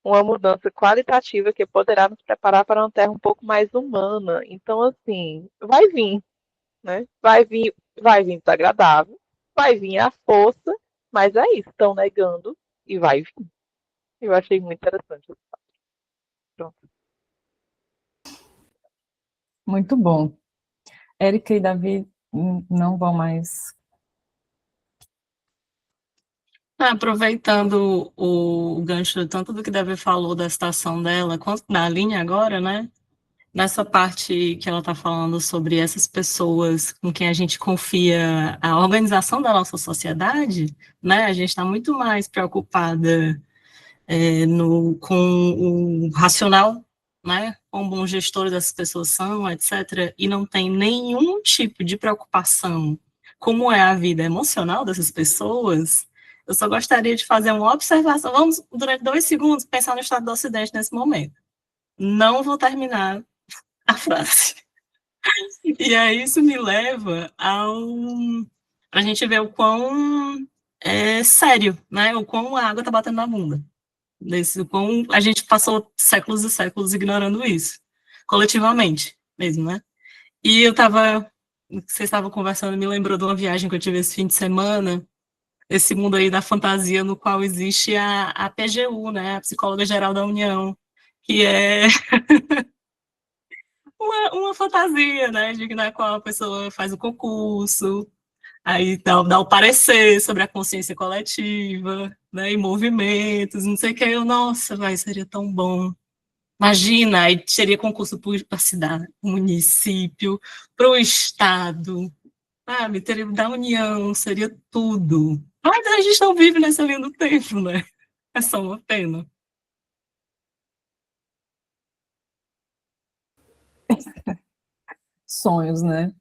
uma mudança qualitativa que poderá nos preparar para uma terra um pouco mais humana. Então, assim, vai vir, né? Vai vir desagradável, vai vir a força, mas é isso, estão negando e vai vir. Eu achei muito interessante. Pronto. Muito bom. Érica e Davi não vão mais. Aproveitando o gancho tanto do que Davi falou da citação dela, quanto da linha agora, né? Nessa parte que ela está falando sobre essas pessoas com quem a gente confia a organização da nossa sociedade, né? A gente está muito mais preocupada com o racional, né? Quão bons gestores essas pessoas são, etc. E não tem nenhum tipo de preocupação como é a vida emocional dessas pessoas. Eu só gostaria de fazer uma observação. Vamos, durante 2 segundos, pensar no estado do Ocidente nesse momento. Não vou terminar a frase. E aí isso me leva para a gente ver o quão sério, né? O quão a água está batendo na bunda. O quão a gente passou séculos e séculos ignorando isso, coletivamente mesmo, né? E vocês estavam conversando, me lembrou de uma viagem que eu tive esse fim de semana, esse mundo aí da fantasia no qual existe a PGU, né? A Psicóloga Geral da União, que é uma fantasia, né, na qual a pessoa faz o concurso, aí dá o parecer sobre a consciência coletiva, né, e movimentos, não sei o que, nossa, seria tão bom. Imagina, aí teria concurso para a cidade, para o município, para o estado, sabe, teria da União, seria tudo. Mas a gente não vive nessa linha do tempo, né? É só uma pena. Sonhos, né?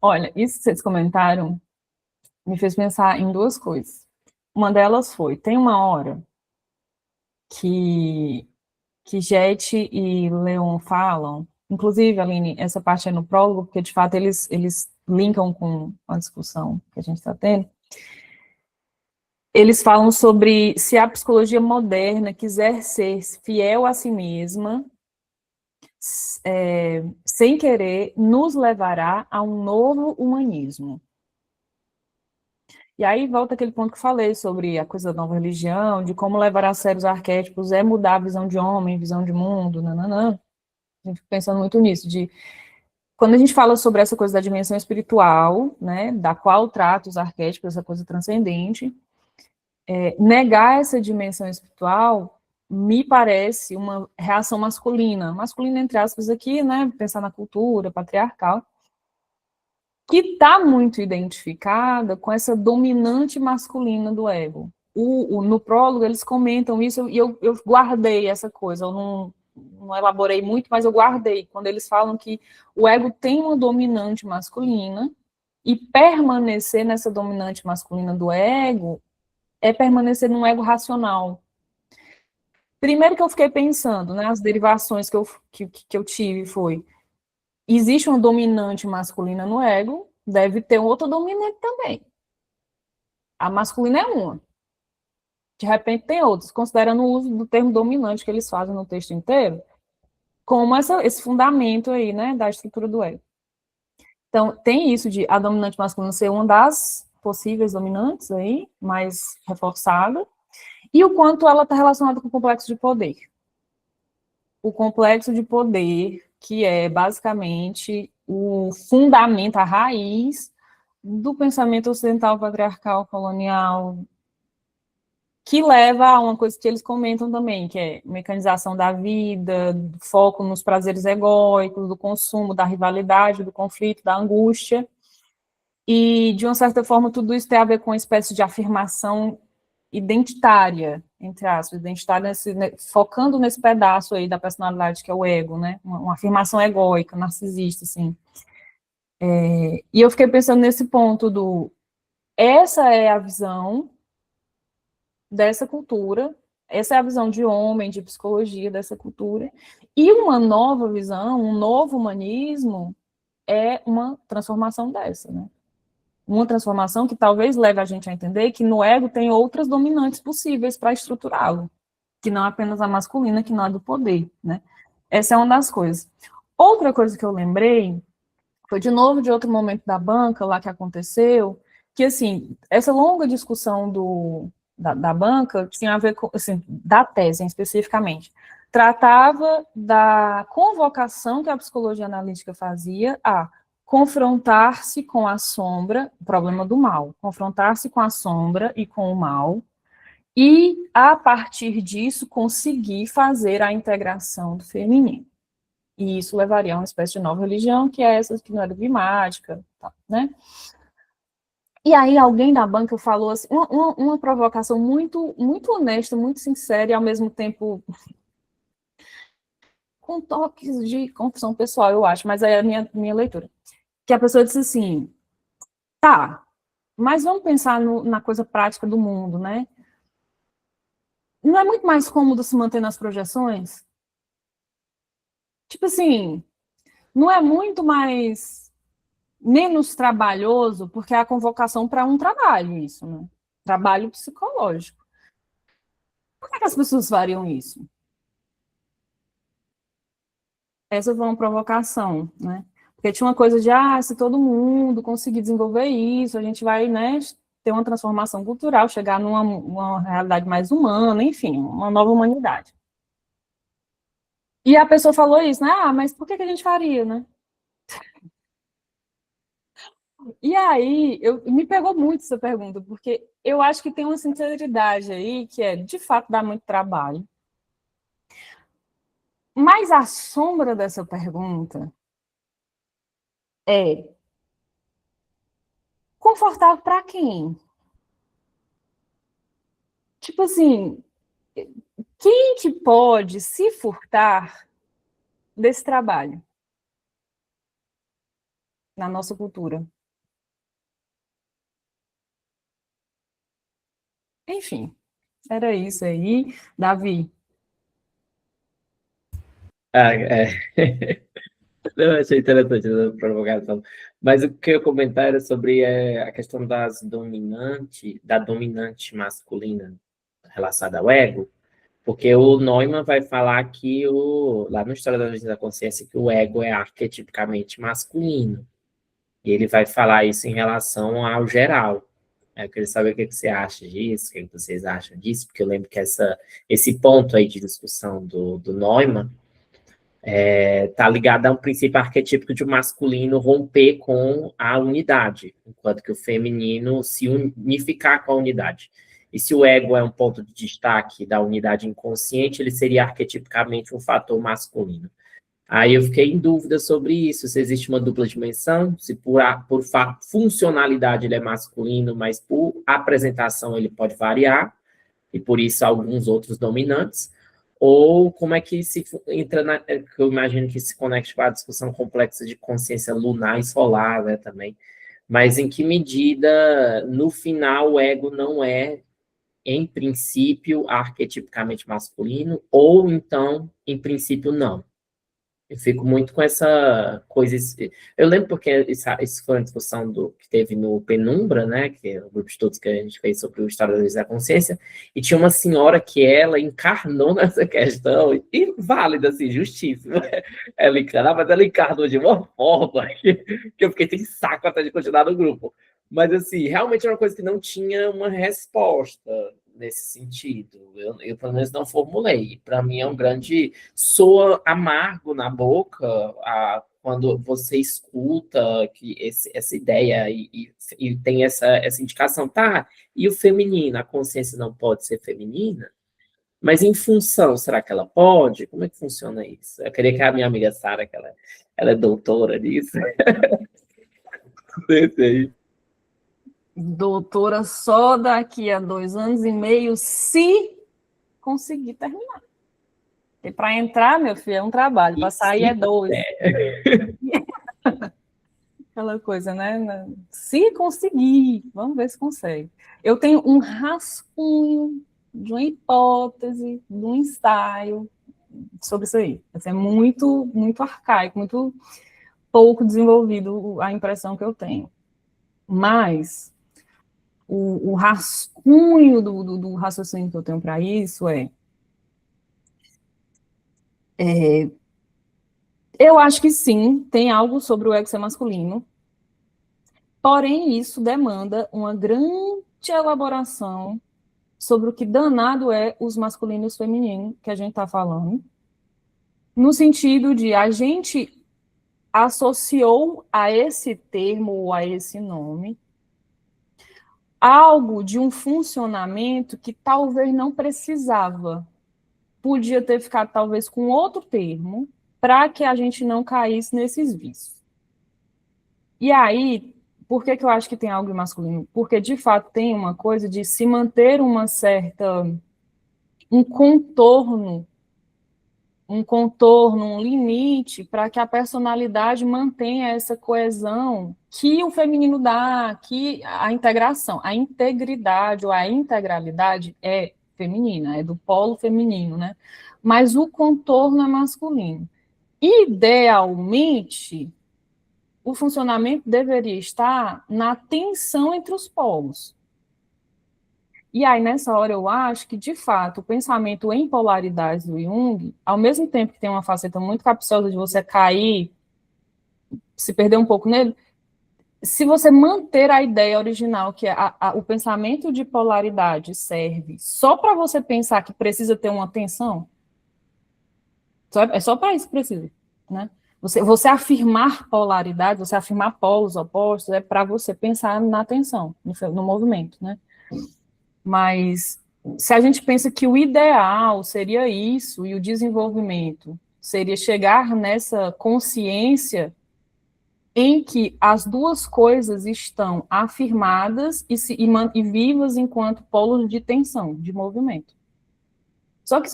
Olha, isso que vocês comentaram me fez pensar em 2 coisas. Uma delas foi, tem uma hora que Jete e Leon falam, inclusive, Aline, essa parte é no prólogo, porque de fato eles linkam com a discussão que a gente está tendo. Eles falam sobre se a psicologia moderna quiser ser fiel a si mesma, sem querer, nos levará a um novo humanismo. E aí volta aquele ponto que eu falei sobre a coisa da nova religião, de como levar a sério os arquétipos é mudar a visão de homem, visão de mundo, nananã. A gente fica pensando muito nisso, de quando a gente fala sobre essa coisa da dimensão espiritual, né, da qual trata os arquétipos, essa coisa transcendente, negar essa dimensão espiritual me parece uma reação masculina entre aspas aqui, né, pensar na cultura patriarcal, que está muito identificada com essa dominante masculina do ego. No prólogo eles comentam isso, e eu guardei essa coisa, eu não elaborei muito, mas eu guardei, quando eles falam que o ego tem uma dominante masculina, e permanecer nessa dominante masculina do ego é permanecer num ego racional. Primeiro que eu fiquei pensando, né, as derivações que eu tive foi, existe uma dominante masculina no ego, deve ter outra dominante também. A masculina é uma. De repente tem outros, considerando o uso do termo dominante que eles fazem no texto inteiro, como esse fundamento aí, né, da estrutura do ego. Então, tem isso de a dominante masculina ser uma das possíveis dominantes aí, mais reforçada, e o quanto ela está relacionada com o complexo de poder. O complexo de poder, que é basicamente o fundamento, a raiz do pensamento ocidental, patriarcal, colonial, que leva a uma coisa que eles comentam também, que é mecanização da vida, foco nos prazeres egóicos, do consumo, da rivalidade, do conflito, da angústia. E, de uma certa forma, tudo isso tem a ver com uma espécie de afirmação identitária, entre aspas, identitária, focando nesse pedaço aí da personalidade que é o ego, né? Uma afirmação egóica, narcisista, assim. E eu fiquei pensando nesse ponto essa é a visão dessa cultura, essa é a visão de homem, de psicologia dessa cultura, e uma nova visão, um novo humanismo é uma transformação dessa, né? Uma transformação que talvez leve a gente a entender que no ego tem outras dominantes possíveis para estruturá-lo, que não apenas a masculina, que não é do poder, né? Essa é uma das coisas. Outra coisa que eu lembrei foi de novo de outro momento da banca lá que aconteceu, que assim, essa longa discussão da banca tinha a ver com, assim, da tese especificamente, tratava da convocação que a psicologia analítica fazia a confrontar-se com a sombra, o problema do mal, confrontar-se com a sombra e com o mal, e, a partir disso, conseguir fazer a integração do feminino. E isso levaria a uma espécie de nova religião, que é essa que não é dogmática, tá, né? E aí alguém da banca falou assim, uma provocação muito, muito honesta, muito sincera, e ao mesmo tempo com toques de confusão pessoal, eu acho, mas é a minha leitura. Que a pessoa disse assim, tá, mas vamos pensar na coisa prática do mundo, né? Não é muito mais cômodo se manter nas projeções? Tipo assim, não é muito menos trabalhoso, porque é a convocação para um trabalho, isso, né? Trabalho psicológico. Por que as pessoas fariam isso? Essa foi uma provocação, né? Porque tinha uma coisa de, se todo mundo conseguir desenvolver isso, a gente vai, né, ter uma transformação cultural, chegar numa realidade mais humana, enfim, uma nova humanidade. E a pessoa falou isso, né? Mas por que a gente faria, né? E aí, me pegou muito essa pergunta, porque eu acho que tem uma sinceridade aí, que de fato, dá muito trabalho. Mas a sombra dessa pergunta é confortável para quem? Tipo assim, quem que pode se furtar desse trabalho na nossa cultura? Enfim, era isso aí. Davi. Eu achei interessante essa provocação. Mas o que eu ia comentar era sobre a questão da dominante masculina relacionada ao ego, porque o Neumann vai falar que lá no História da Origem da Consciência que o ego é arquetipicamente masculino. E ele vai falar isso em relação ao geral. Eu queria saber o que você acha disso, o que vocês acham disso, porque eu lembro que esse ponto aí de discussão do Neumann está ligado a um princípio arquetípico de masculino romper com a unidade, enquanto que o feminino se unificar com a unidade. E se o ego é um ponto de destaque da unidade inconsciente, ele seria arquetipicamente um fator masculino. Aí eu fiquei em dúvida sobre isso, se existe uma dupla dimensão, se por funcionalidade ele é masculino, mas por apresentação ele pode variar, e por isso alguns outros dominantes, ou como é que se entra que eu imagino que se conecte com a discussão complexa de consciência lunar e solar, né, também, mas em que medida, no final, o ego não é, em princípio, arquetipicamente masculino, ou então, em princípio, não. Eu fico muito com essa coisa. Eu lembro porque isso foi uma discussão que teve no Penumbra, né? Que é o grupo de estudos que a gente fez sobre o estado da consciência, e tinha uma senhora que ela encarnou nessa questão, e válida, assim, justíssima. Ela encarnou, mas ela encarnou de uma forma que eu fiquei sem saco até de continuar no grupo. Mas, assim, realmente era uma coisa que não tinha uma resposta nesse sentido. Eu pelo menos, não formulei. Para mim, é um grande... Soa amargo na boca quando você escuta essa ideia e tem essa indicação. Tá, e o feminino? A consciência não pode ser feminina? Mas em função, será que ela pode? Como é que funciona isso? Eu queria que a minha amiga Sara, que ela é doutora nisso. Desse aí. Doutora só daqui a 2 anos e meio, se conseguir terminar. Porque para entrar, meu filho, é um trabalho, para sair é 2. Aquela coisa, né? Se conseguir, vamos ver se consegue. Eu tenho um rascunho de uma hipótese, de um ensaio sobre isso aí. É muito, muito arcaico, muito pouco desenvolvido a impressão que eu tenho. Mas o rascunho do raciocínio que eu tenho para isso eu acho que sim, tem algo sobre o ego ser masculino, porém isso demanda uma grande elaboração sobre o que danado é os masculinos e os femininos que a gente está falando, no sentido de a gente associou a esse termo ou a esse nome algo de um funcionamento que talvez não precisava. Podia ter ficado talvez com outro termo para que a gente não caísse nesses vícios. E aí, por que eu acho que tem algo masculino? Porque, de fato, tem uma coisa de se manter um contorno, um limite para que a personalidade mantenha essa coesão que o feminino dá, que a integração, a integridade ou a integralidade é feminina, é do polo feminino, né? Mas o contorno é masculino. Idealmente, o funcionamento deveria estar na tensão entre os polos. E aí, nessa hora, eu acho que, de fato, o pensamento em polaridades do Jung, ao mesmo tempo que tem uma faceta muito capciosa de você cair, se perder um pouco nele, se você manter a ideia original, que é o pensamento de polaridade serve só para você pensar que precisa ter uma tensão, é só para isso que precisa, né? Você afirmar polaridade, você afirmar polos opostos, é para você pensar na tensão, no movimento, né? Mas se a gente pensa que o ideal seria isso, e o desenvolvimento seria chegar nessa consciência em que as duas coisas estão afirmadas e vivas enquanto polos de tensão, de movimento. Só que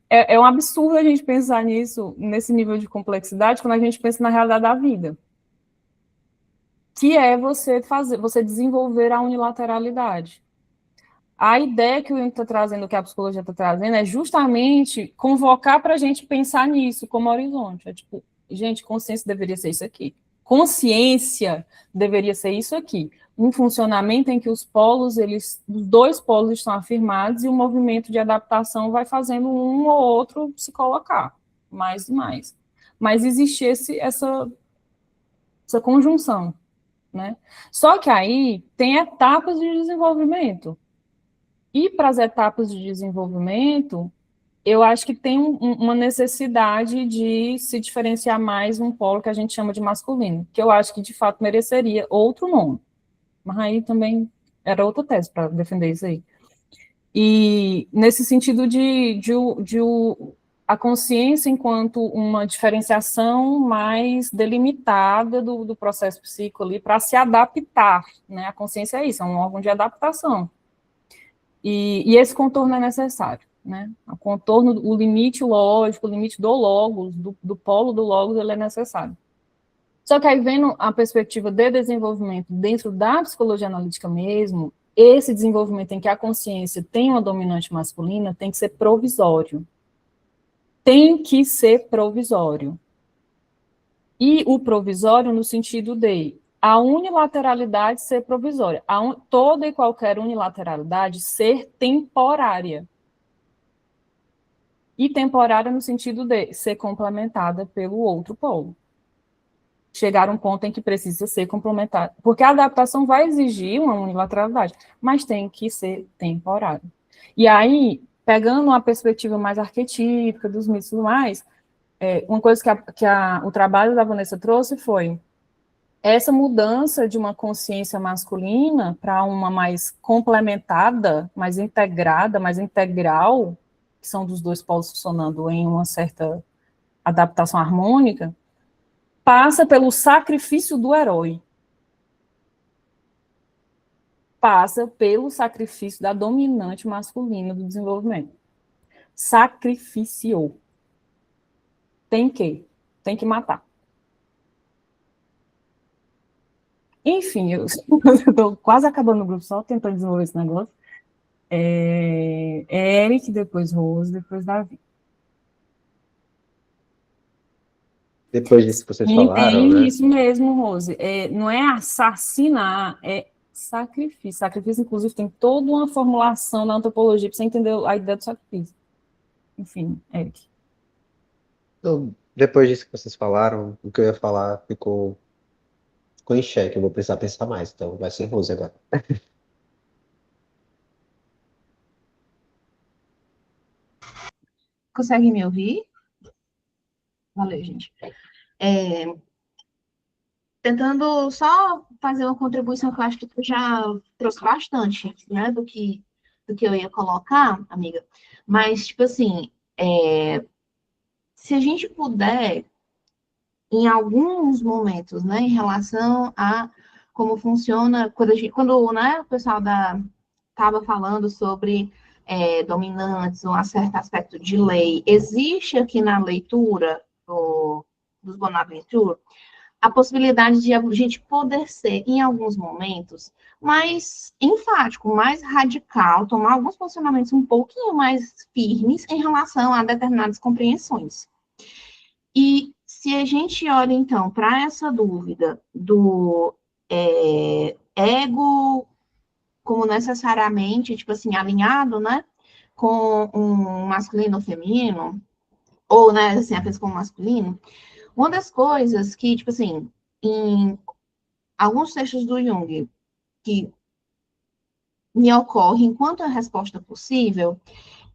é um absurdo a gente pensar nisso, nesse nível de complexidade, quando a gente pensa na realidade da vida, que é você desenvolver a unilateralidade. a ideia que o Jung está trazendo, que a psicologia está trazendo, é justamente convocar para a gente pensar nisso como horizonte. É tipo, gente, consciência deveria ser isso aqui. Consciência deveria ser isso aqui. Um funcionamento em que os dois polos estão afirmados e o movimento de adaptação vai fazendo um ou outro se colocar, mais e mais. Mas existe essa conjunção, né? Só que aí tem etapas de desenvolvimento. E para as etapas de desenvolvimento, eu acho que tem uma necessidade de se diferenciar mais um polo que a gente chama de masculino, que eu acho que, de fato, mereceria outro nome. Mas aí também era outra tese para defender isso aí. E nesse sentido a consciência enquanto uma diferenciação mais delimitada do processo psíquico ali para se adaptar, né? A consciência é isso, é um órgão de adaptação. E esse contorno é necessário, né? O contorno, o limite lógico, o limite do logos, do polo do logos, ele é necessário. Só que aí, vendo a perspectiva de desenvolvimento dentro da psicologia analítica mesmo, esse desenvolvimento em que a consciência tem uma dominante masculina tem que ser provisório. Tem que ser provisório. E o provisório no sentido de a unilateralidade ser provisória, toda e qualquer unilateralidade ser temporária. E temporária no sentido de ser complementada pelo outro polo. Chegar a um ponto em que precisa ser complementada. Porque a adaptação vai exigir uma unilateralidade, mas tem que ser temporária. E aí, pegando uma perspectiva mais arquetípica dos mitos e tudo mais, uma coisa que o trabalho da Vanessa trouxe foi essa mudança de uma consciência masculina para uma mais complementada, mais integrada, mais integral, que são dos dois polos funcionando em uma certa adaptação harmônica, passa pelo sacrifício do herói. Passa pelo sacrifício da dominante masculina do desenvolvimento. Sacrificiou. Tem que matar. Enfim, eu estou quase acabando o grupo, só tentando desenvolver esse negócio. Eric, depois Rose, depois Davi. Depois disso que vocês falaram, Tem né? isso mesmo, Rose. Não é assassinar, é sacrifício. Sacrifício, inclusive, tem toda uma formulação na antropologia para você entender a ideia do sacrifício. Enfim, Eric. Então, depois disso que vocês falaram, o que eu ia falar ficou em xeque. Eu vou precisar pensar mais, então vai ser Rose agora. Consegue me ouvir? Valeu, gente. Tentando só fazer uma contribuição que eu acho que tu já trouxe bastante, né, do que eu ia colocar, amiga. Mas, tipo assim, se a gente puder, em alguns momentos, né, em relação a como funciona, quando né, o pessoal estava falando sobre dominantes, um certo aspecto de lei, existe aqui na leitura dos Bonaventure a possibilidade de a gente poder ser, em alguns momentos, mais enfático, mais radical, tomar alguns posicionamentos um pouquinho mais firmes em relação a determinadas compreensões. E se a gente olha, então, para essa dúvida do ego como necessariamente, tipo assim, alinhado, né, com um masculino ou feminino, ou, né, assim, apenas como masculino, uma das coisas que, tipo assim, em alguns textos do Jung, que me ocorre enquanto a resposta possível,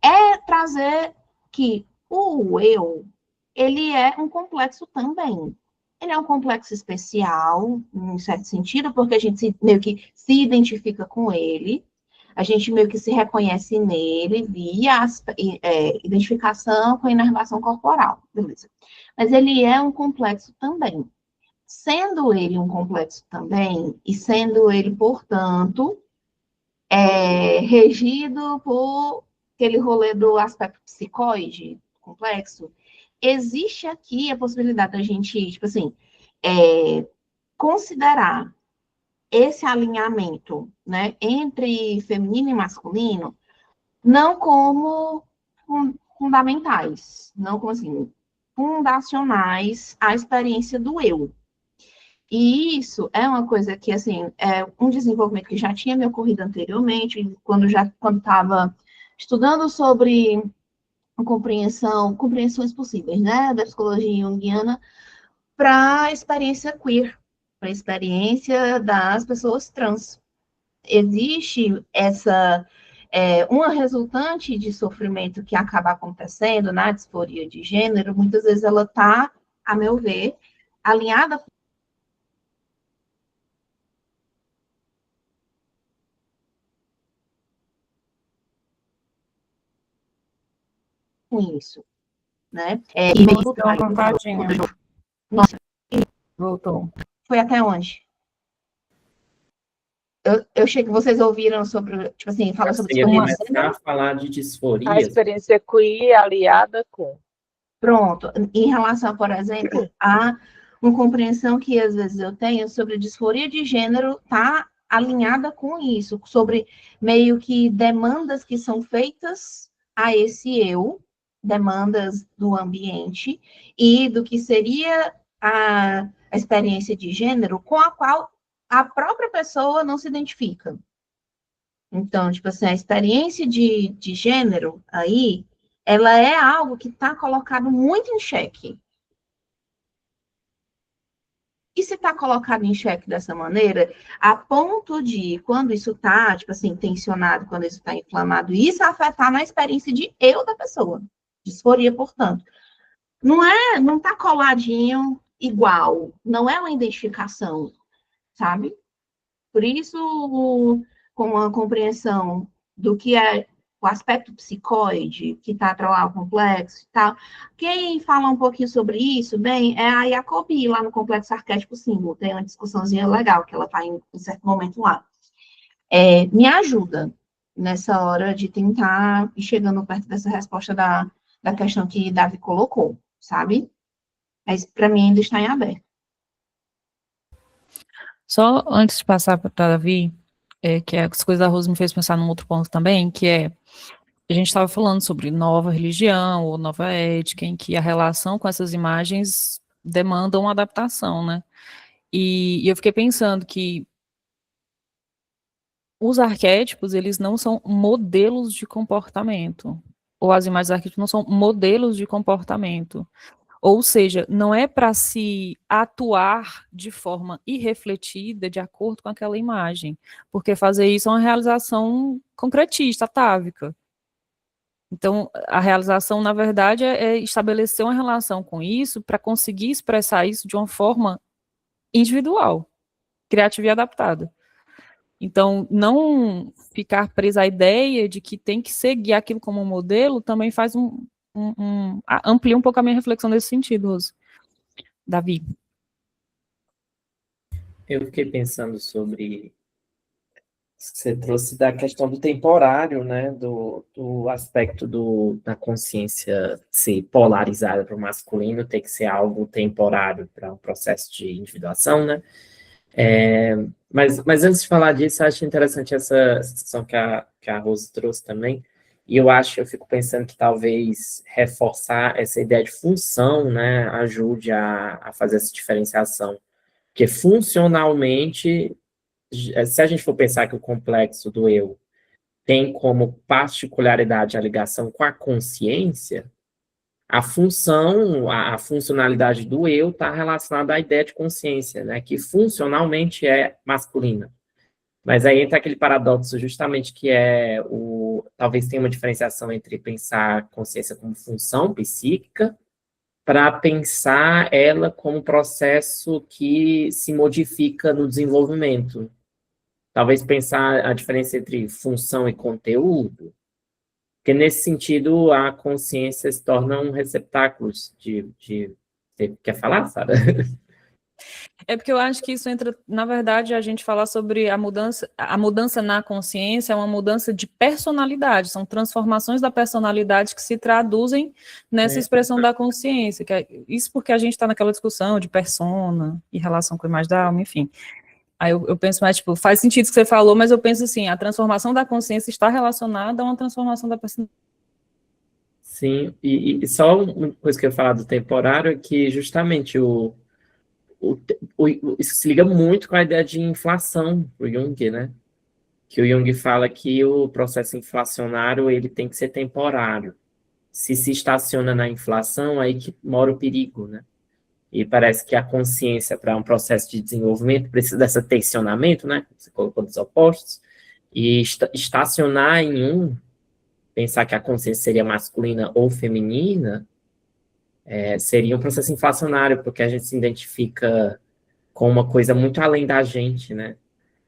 é trazer que o eu, ele é um complexo também. Ele é um complexo especial, em certo sentido, porque a gente meio que se identifica com ele, a gente meio que se reconhece nele via identificação com a inervação corporal, beleza. Mas ele é um complexo também. Sendo ele um complexo também, e sendo ele, portanto, regido por aquele rolê do aspecto psicoide complexo, existe aqui a possibilidade da gente, tipo assim, considerar esse alinhamento, né, entre feminino e masculino, não como fundamentais, não como assim, fundacionais à experiência do eu. E isso é uma coisa que, assim, é um desenvolvimento que já tinha me ocorrido anteriormente, quando estava estudando sobre compreensões possíveis, né, da psicologia junguiana, para a experiência queer, para a experiência das pessoas trans. Existe uma resultante de sofrimento que acaba acontecendo na disforia de gênero, muitas vezes ela está, a meu ver, alinhada com isso, né? E Voltou um bocadinho. Nossa, Voltou. foi até onde? Eu achei que vocês ouviram sobre, tipo assim, fala sobre Você ia disforia de começar gênero. a falar de A disforia. experiência queer aliada com. Pronto. Em relação, por exemplo, a uma compreensão que às vezes eu tenho sobre disforia de gênero, está alinhada com isso, sobre meio que demandas que são feitas a esse eu, demandas do ambiente, e do que seria a experiência de gênero com a qual a própria pessoa não se identifica. Então, tipo assim, a experiência de gênero aí, ela é algo que está colocado muito em xeque. E se está colocado em xeque dessa maneira, a ponto de, quando isso está, tipo assim, tensionado, quando isso está inflamado, isso afetar na experiência de eu da pessoa. Disforia, portanto. Não está coladinho igual, não é uma identificação, sabe? Por isso, com a compreensão do que é o aspecto psicoide, que está atrelado ao complexo e tal. Quem fala um pouquinho sobre isso, bem, é a Jacobi, lá no Complexo Arquétipo Símbolo. Tem uma discussãozinha legal, que ela está em certo momento lá. Me ajuda nessa hora de tentar ir chegando perto dessa resposta da questão que Davi colocou, sabe? Mas, para mim, ainda está em aberto. Só antes de passar para Davi, que as coisas da Rose me fez pensar num outro ponto também, que é, a gente estava falando sobre nova religião ou nova ética, em que a relação com essas imagens demanda uma adaptação, né? E eu fiquei pensando que os arquétipos, eles não são modelos de comportamento, ou as imagens arquétipos não são modelos de comportamento. Ou seja, não é para se atuar de forma irrefletida de acordo com aquela imagem, porque fazer isso é uma realização concretista, atávica. Então, a realização, na verdade, é estabelecer uma relação com isso para conseguir expressar isso de uma forma individual, criativa e adaptada. Então, não ficar presa à ideia de que tem que seguir aquilo como modelo também faz amplia um pouco a minha reflexão nesse sentido, Rose. Davi. Eu fiquei pensando sobre. Você trouxe da questão do temporário, né? Do aspecto da consciência ser polarizada para o masculino, ter que ser algo temporário para um processo de individuação, né? Mas antes de falar disso, eu acho interessante essa discussão que a Rose trouxe também, e eu fico pensando que talvez reforçar essa ideia de função, né, ajude a fazer essa diferenciação, porque funcionalmente, se a gente for pensar que o complexo do eu tem como particularidade a ligação com a consciência, a função, a funcionalidade do eu está relacionada à ideia de consciência, né, que funcionalmente é masculina. Mas aí entra aquele paradoxo justamente que talvez tenha uma diferenciação entre pensar a consciência como função psíquica para pensar ela como processo que se modifica no desenvolvimento. Talvez pensar a diferença entre função e conteúdo, porque nesse sentido a consciência se torna um receptáculo de você quer falar, Sara? É porque eu acho que isso entra, na verdade, a gente falar sobre a mudança na consciência é uma mudança de personalidade, são transformações da personalidade que se traduzem nessa expressão da consciência, isso porque a gente está naquela discussão de persona e relação com a imagem da alma, enfim. Aí eu penso mais, tipo, faz sentido o que você falou, mas eu penso assim, a transformação da consciência está relacionada a uma transformação da personalidade. Sim, e só uma coisa que eu ia falar do temporário é que justamente isso se liga muito com a ideia de inflação, o Jung, né? Que o Jung fala que o processo inflacionário ele tem que ser temporário. Se estaciona na inflação, aí que mora o perigo, né? E parece que a consciência para um processo de desenvolvimento precisa desse tensionamento, né? Você colocou dos opostos, e estacionar em um, pensar que a consciência seria masculina ou feminina, seria um processo inflacionário, porque a gente se identifica com uma coisa muito além da gente, né?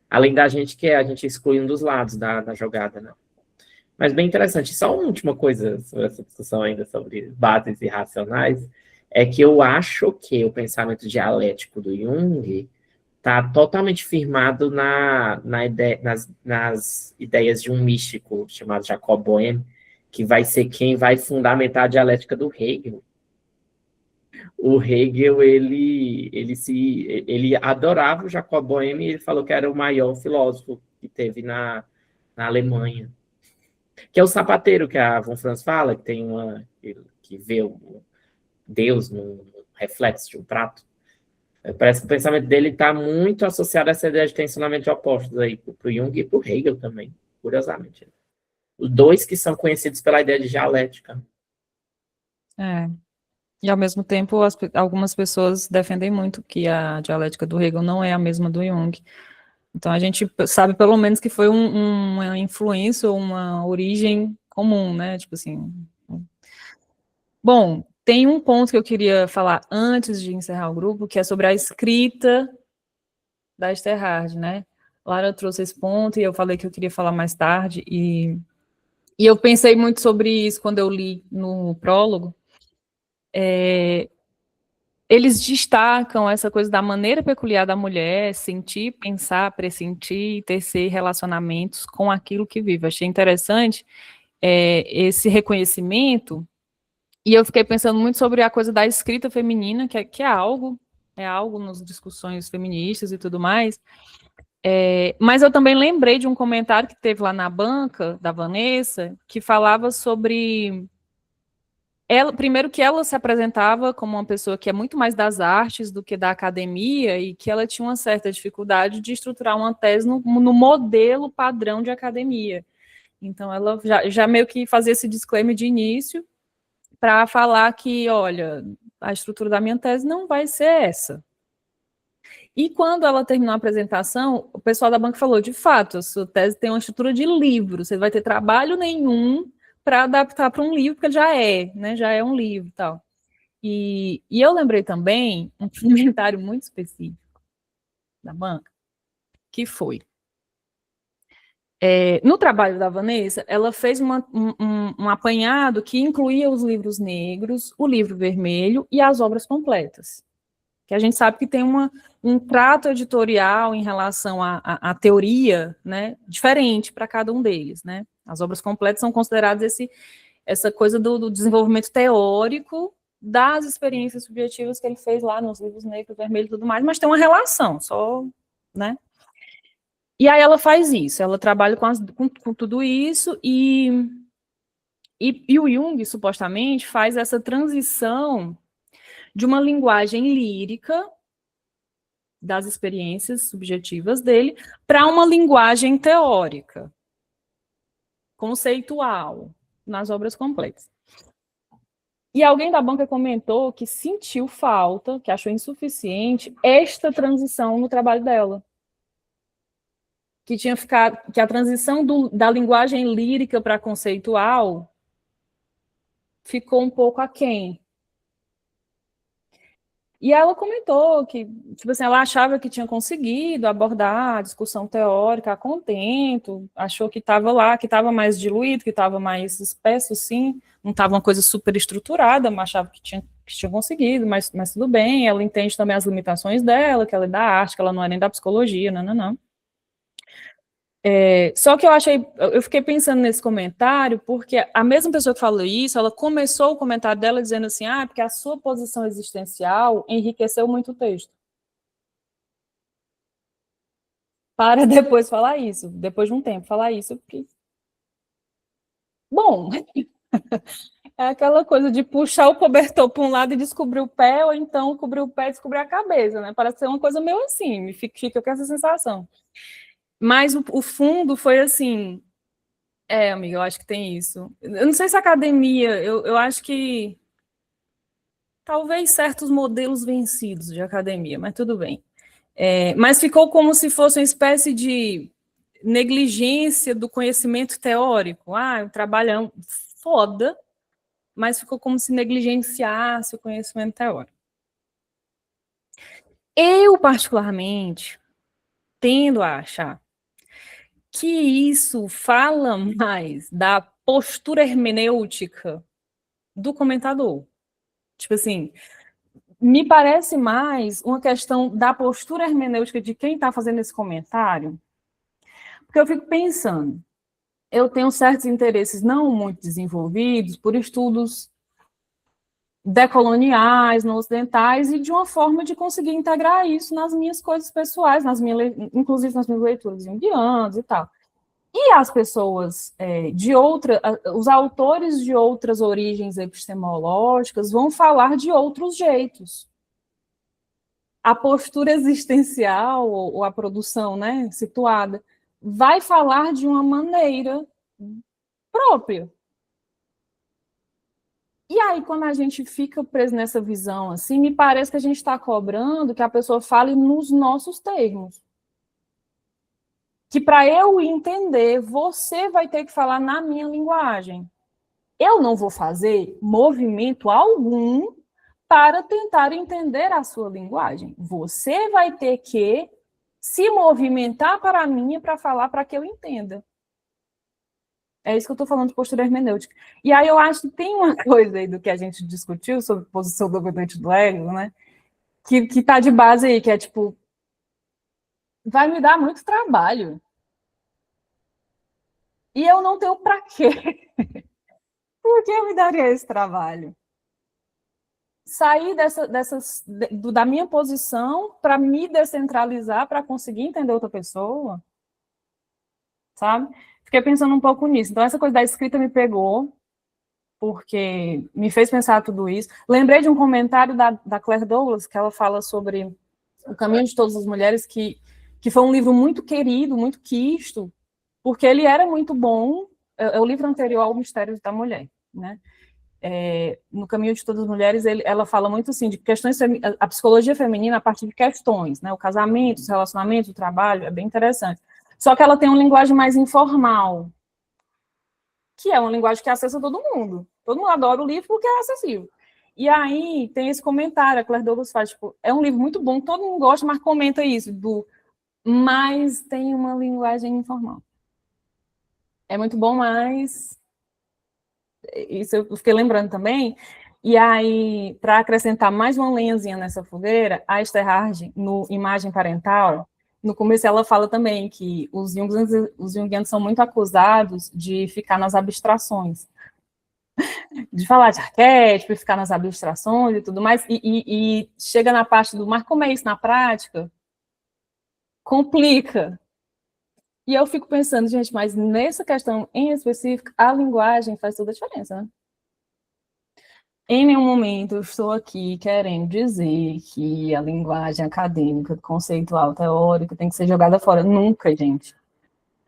Além da gente, que é a gente exclui um dos lados da jogada, né? Mas bem interessante. Só uma última coisa sobre essa discussão ainda sobre bases irracionais, é que eu acho que o pensamento dialético do Jung está totalmente firmado nas ideias de um místico chamado Jacob Boehme, que vai ser quem vai fundamentar a dialética do Hegel. O Hegel, ele adorava o Jacob Boehme e ele falou que era o maior filósofo que teve na Alemanha. Que é o sapateiro que a Von Franz fala, que tem que vê o Deus no reflexo de um prato. Parece que o pensamento dele está muito associado a essa ideia de tensionamento de opostos aí, para o Jung e para o Hegel também, curiosamente. Os dois que são conhecidos pela ideia de dialética. E, ao mesmo tempo, algumas pessoas defendem muito que a dialética do Hegel não é a mesma do Jung. Então, a gente sabe, pelo menos, que foi uma influência ou uma origem comum, né? Tipo assim... Bom, tem um ponto que eu queria falar antes de encerrar o grupo, que é sobre a escrita da Esterhard, né? Lara trouxe esse ponto e eu falei que eu queria falar mais tarde, e eu pensei muito sobre isso quando eu li no prólogo. Eles destacam essa coisa da maneira peculiar da mulher sentir, pensar, pressentir e tecer relacionamentos com aquilo que vive. Achei interessante esse reconhecimento, e eu fiquei pensando muito sobre a coisa da escrita feminina, que é algo nas discussões feministas e tudo mais. Mas eu também lembrei de um comentário que teve lá na banca, da Vanessa, que falava sobre... primeiro que ela se apresentava como uma pessoa que é muito mais das artes do que da academia, e que ela tinha uma certa dificuldade de estruturar uma tese no modelo padrão de academia. Então, ela já meio que fazia esse disclaimer de início, para falar que, olha, a estrutura da minha tese não vai ser essa. E quando ela terminou a apresentação, o pessoal da banca falou, de fato, a sua tese tem uma estrutura de livro, você vai ter trabalho nenhum para adaptar para um livro, porque já é um livro e tal. E eu lembrei também um comentário muito específico da banca, que foi, no trabalho da Vanessa, ela fez um apanhado que incluía os livros negros, o livro vermelho e as obras completas. Que a gente sabe que tem um trato editorial em relação à teoria, né, diferente para cada um deles, né? As obras completas são consideradas essa coisa do desenvolvimento teórico das experiências subjetivas que ele fez lá nos livros negro, vermelho e tudo mais, mas tem uma relação, só, né? E aí ela faz isso, ela trabalha com tudo isso, e o Jung, supostamente, faz essa transição de uma linguagem lírica das experiências subjetivas dele para uma linguagem teórica, conceitual, nas obras completas. E alguém da banca comentou que sentiu falta, que achou insuficiente, esta transição no trabalho dela. Que a transição da linguagem lírica para conceitual ficou um pouco aquém. E ela comentou que, tipo assim, ela achava que tinha conseguido abordar a discussão teórica a contento, achou que estava lá, que estava mais diluído, que estava mais espesso, sim, não estava uma coisa super estruturada, mas achava que tinha conseguido, mas tudo bem, ela entende também as limitações dela, que ela é da arte, que ela não é nem da psicologia, não. Só que eu fiquei pensando nesse comentário, porque a mesma pessoa que falou isso, ela começou o comentário dela dizendo assim, porque a sua posição existencial enriqueceu muito o texto. para depois falar isso, depois de um tempo falar isso, porque... Bom, é aquela coisa de puxar o cobertor para um lado e descobrir o pé, ou então cobrir o pé e descobrir a cabeça, né? Parece ser uma coisa meio assim, fica com essa sensação. Mas o fundo foi assim... amiga, eu acho que tem isso. Eu não sei se a academia, eu acho que talvez certos modelos vencidos de academia, mas tudo bem. Mas ficou como se fosse uma espécie de negligência do conhecimento teórico. O trabalho é foda, mas ficou como se negligenciasse o conhecimento teórico. Eu, particularmente, tendo a achar que isso fala mais da postura hermenêutica do comentador. Tipo assim, me parece mais uma questão da postura hermenêutica de quem está fazendo esse comentário, porque eu fico pensando, eu tenho certos interesses não muito desenvolvidos por estudos decoloniais, não ocidentais, e de uma forma de conseguir integrar isso nas minhas coisas pessoais, inclusive nas minhas leituras junguianas e tal. E as pessoas os autores de outras origens epistemológicas vão falar de outros jeitos. A postura existencial, ou a produção, né, situada, vai falar de uma maneira própria. E aí, quando a gente fica preso nessa visão, assim, me parece que a gente está cobrando que a pessoa fale nos nossos termos. Que para eu entender, você vai ter que falar na minha linguagem. Eu não vou fazer movimento algum para tentar entender a sua linguagem. Você vai ter que se movimentar para a minha para falar para que eu entenda. É isso que eu estou falando de postura hermenêutica. E aí eu acho que tem uma coisa aí do que a gente discutiu sobre posição dominante do ego, né? Que está de base aí, que é tipo, vai me dar muito trabalho. E eu não tenho para quê. Por que eu me daria esse trabalho? Sair da minha posição para me descentralizar, para conseguir entender outra pessoa, sabe? Fiquei pensando um pouco nisso. Então, essa coisa da escrita me pegou, porque me fez pensar tudo isso. Lembrei de um comentário da Claire Douglas, que ela fala sobre O Caminho de Todas as Mulheres, que foi um livro muito querido, muito quisto, porque ele era muito bom. É o livro anterior ao Mistério da Mulher, né? No Caminho de Todas as Mulheres, ela fala muito assim de questões, a psicologia feminina a partir de questões, né? O casamento, os relacionamentos, o trabalho, é bem interessante. Só que ela tem uma linguagem mais informal, que é uma linguagem que acessa todo mundo. Todo mundo adora o livro porque é acessível. E aí tem esse comentário, a Claire Douglas faz, tipo, é um livro muito bom, todo mundo gosta, mas comenta isso, mas tem uma linguagem informal. É muito bom, mas... Isso eu fiquei lembrando também. E aí, para acrescentar mais uma lenhazinha nessa fogueira, a Esther Hard, no Imagem Parental, no começo ela fala também que os junguianos são muito acusados de ficar nas abstrações, de falar de arquétipo, ficar nas abstrações e tudo mais, e chega na parte do, mas como é isso na prática? Complica. E eu fico pensando, gente, mas nessa questão em específico, a linguagem faz toda a diferença, né? Em nenhum momento eu estou aqui querendo dizer que a linguagem acadêmica, conceitual, teórica tem que ser jogada fora. Nunca, gente.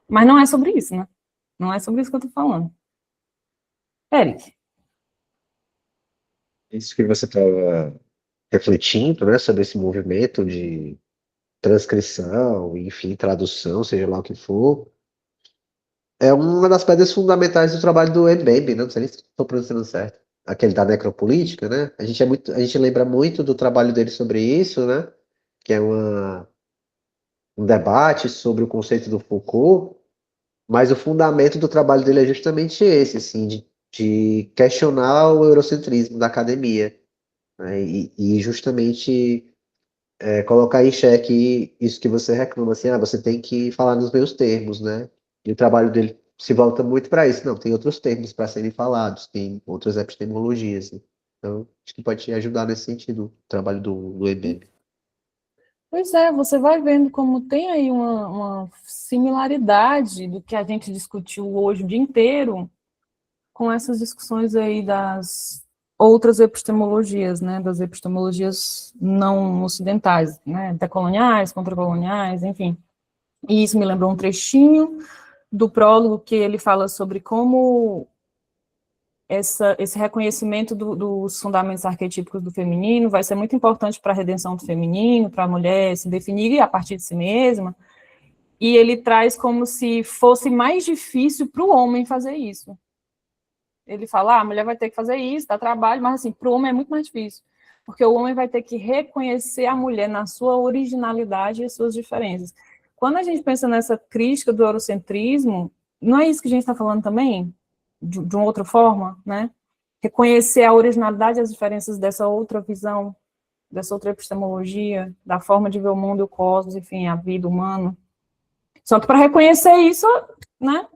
Mas não é sobre isso, né? Não é sobre isso que eu estou falando. Eric. Isso que você estava refletindo, né, sobre esse movimento de transcrição, enfim, tradução, seja lá o que for, é uma das pedras fundamentais do trabalho do Mbembe, né? Não sei nem se estou pronunciando certo. Aquele da necropolítica, né? A gente lembra muito do trabalho dele sobre isso, né? Que é um debate sobre o conceito do Foucault, mas o fundamento do trabalho dele é justamente esse, assim, de questionar o eurocentrismo da academia, né? E justamente colocar em xeque isso que você reclama, assim, você tem que falar nos meus termos, né? E o trabalho dele se volta muito para isso. Não, tem outros termos para serem falados, tem outras epistemologias, né? Então, acho que pode te ajudar nesse sentido, o trabalho do Ebebe. Pois é, você vai vendo como tem aí uma similaridade do que a gente discutiu hoje o dia inteiro com essas discussões aí das outras epistemologias, né, das epistemologias não ocidentais, né, decoloniais, contracoloniais, enfim. E isso me lembrou um trechinho do prólogo que ele fala sobre como esse reconhecimento dos fundamentos arquetípicos do feminino vai ser muito importante para a redenção do feminino, para a mulher se definir a partir de si mesma, e ele traz como se fosse mais difícil para o homem fazer isso. Ele fala, a mulher vai ter que fazer isso, dá trabalho, mas assim, para o homem é muito mais difícil, porque o homem vai ter que reconhecer a mulher na sua originalidade e suas diferenças. Quando a gente pensa nessa crítica do eurocentrismo, não é isso que a gente está falando também? De uma outra forma, né? Reconhecer a originalidade e as diferenças dessa outra visão, dessa outra epistemologia, da forma de ver o mundo e o cosmos, enfim, a vida humana. Só que para reconhecer isso, né,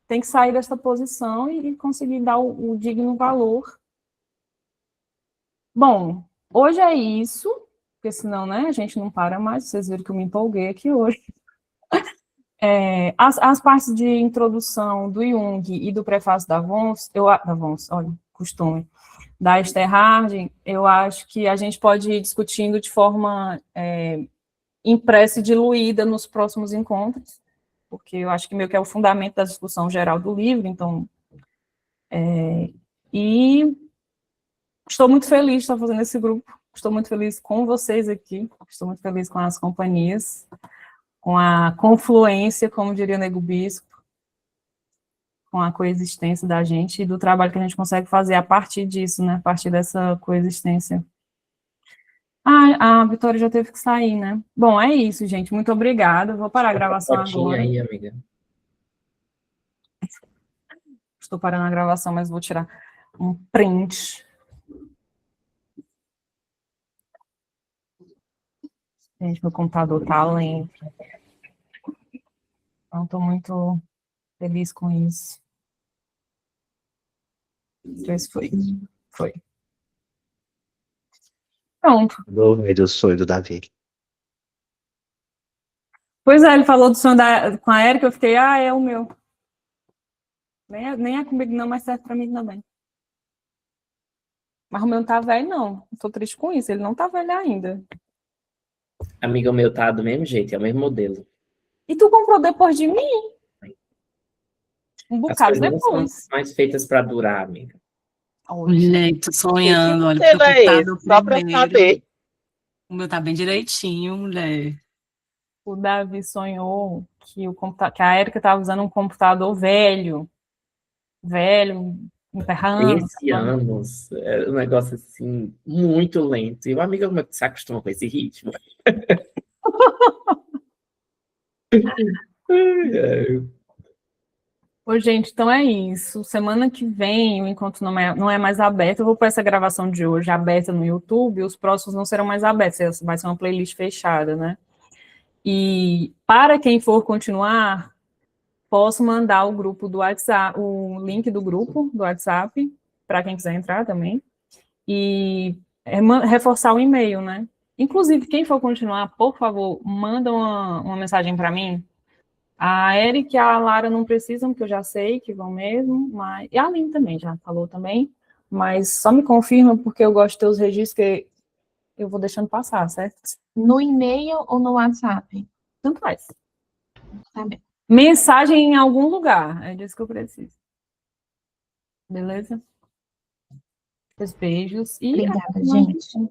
tem que sair dessa posição e conseguir dar o digno valor. Bom, hoje é isso, porque senão, né, a gente não para mais, vocês viram que eu me empolguei aqui hoje. As partes de introdução do Jung e do prefácio da da Esther Harding, eu acho que a gente pode ir discutindo de forma impressa e diluída nos próximos encontros, porque eu acho que meio que é o fundamento da discussão geral do livro, então, e estou muito feliz de estar fazendo esse grupo, estou muito feliz com vocês aqui, estou muito feliz com as companhias, com a confluência, como diria Nego Bispo, com a coexistência da gente e do trabalho que a gente consegue fazer a partir disso, né, a partir dessa coexistência. A Vitória já teve que sair, né? Bom, é isso, gente, muito obrigada, vou parar a gravação agora. Aí, amiga. Estou parando a gravação, mas vou tirar um print. Gente, meu computador tá lento. Não estou muito feliz com isso. Esse foi. Pronto. Vou ver do sonho do Davi. Pois é, ele falou do sonho com a Erika, eu fiquei, é o meu. Nem é comigo não, mas serve para mim também. Mas o meu não tá velho, não. Estou triste com isso, ele não tá velho ainda. Amiga, o meu tá do mesmo jeito, é o mesmo modelo. E tu comprou depois de mim? Um As bocado coisas não são depois. mais feitas para durar, amiga. Mulher, tô sonhando, olha, Você porque o é computador esse? Só para primeiro. saber. O meu tá bem direitinho, mulher. O Davi sonhou que que a Erika estava usando um computador velho, emperrando. 13 anos, é um negócio assim, muito lento. E o amigo, como é que se acostuma com esse ritmo? Ô, gente, então é isso. Semana que vem, o encontro não é mais aberto. Eu vou pôr essa gravação de hoje aberta no YouTube, os próximos não serão mais abertos, vai ser uma playlist fechada, né? E para quem for continuar, posso mandar o grupo do WhatsApp, o link do grupo do WhatsApp, para quem quiser entrar também, e reforçar o e-mail, né? Inclusive, quem for continuar, por favor, manda uma mensagem para mim. A Eric e a Lara não precisam, porque eu já sei que vão mesmo, mas... E a Aline também, já falou também, mas só me confirma, porque eu gosto de ter os registros que eu vou deixando passar, certo? No e-mail ou no WhatsApp? Tanto faz. Tá bem. Mensagem em algum lugar, é disso que eu preciso. Beleza? Beijos e Obrigada, gente.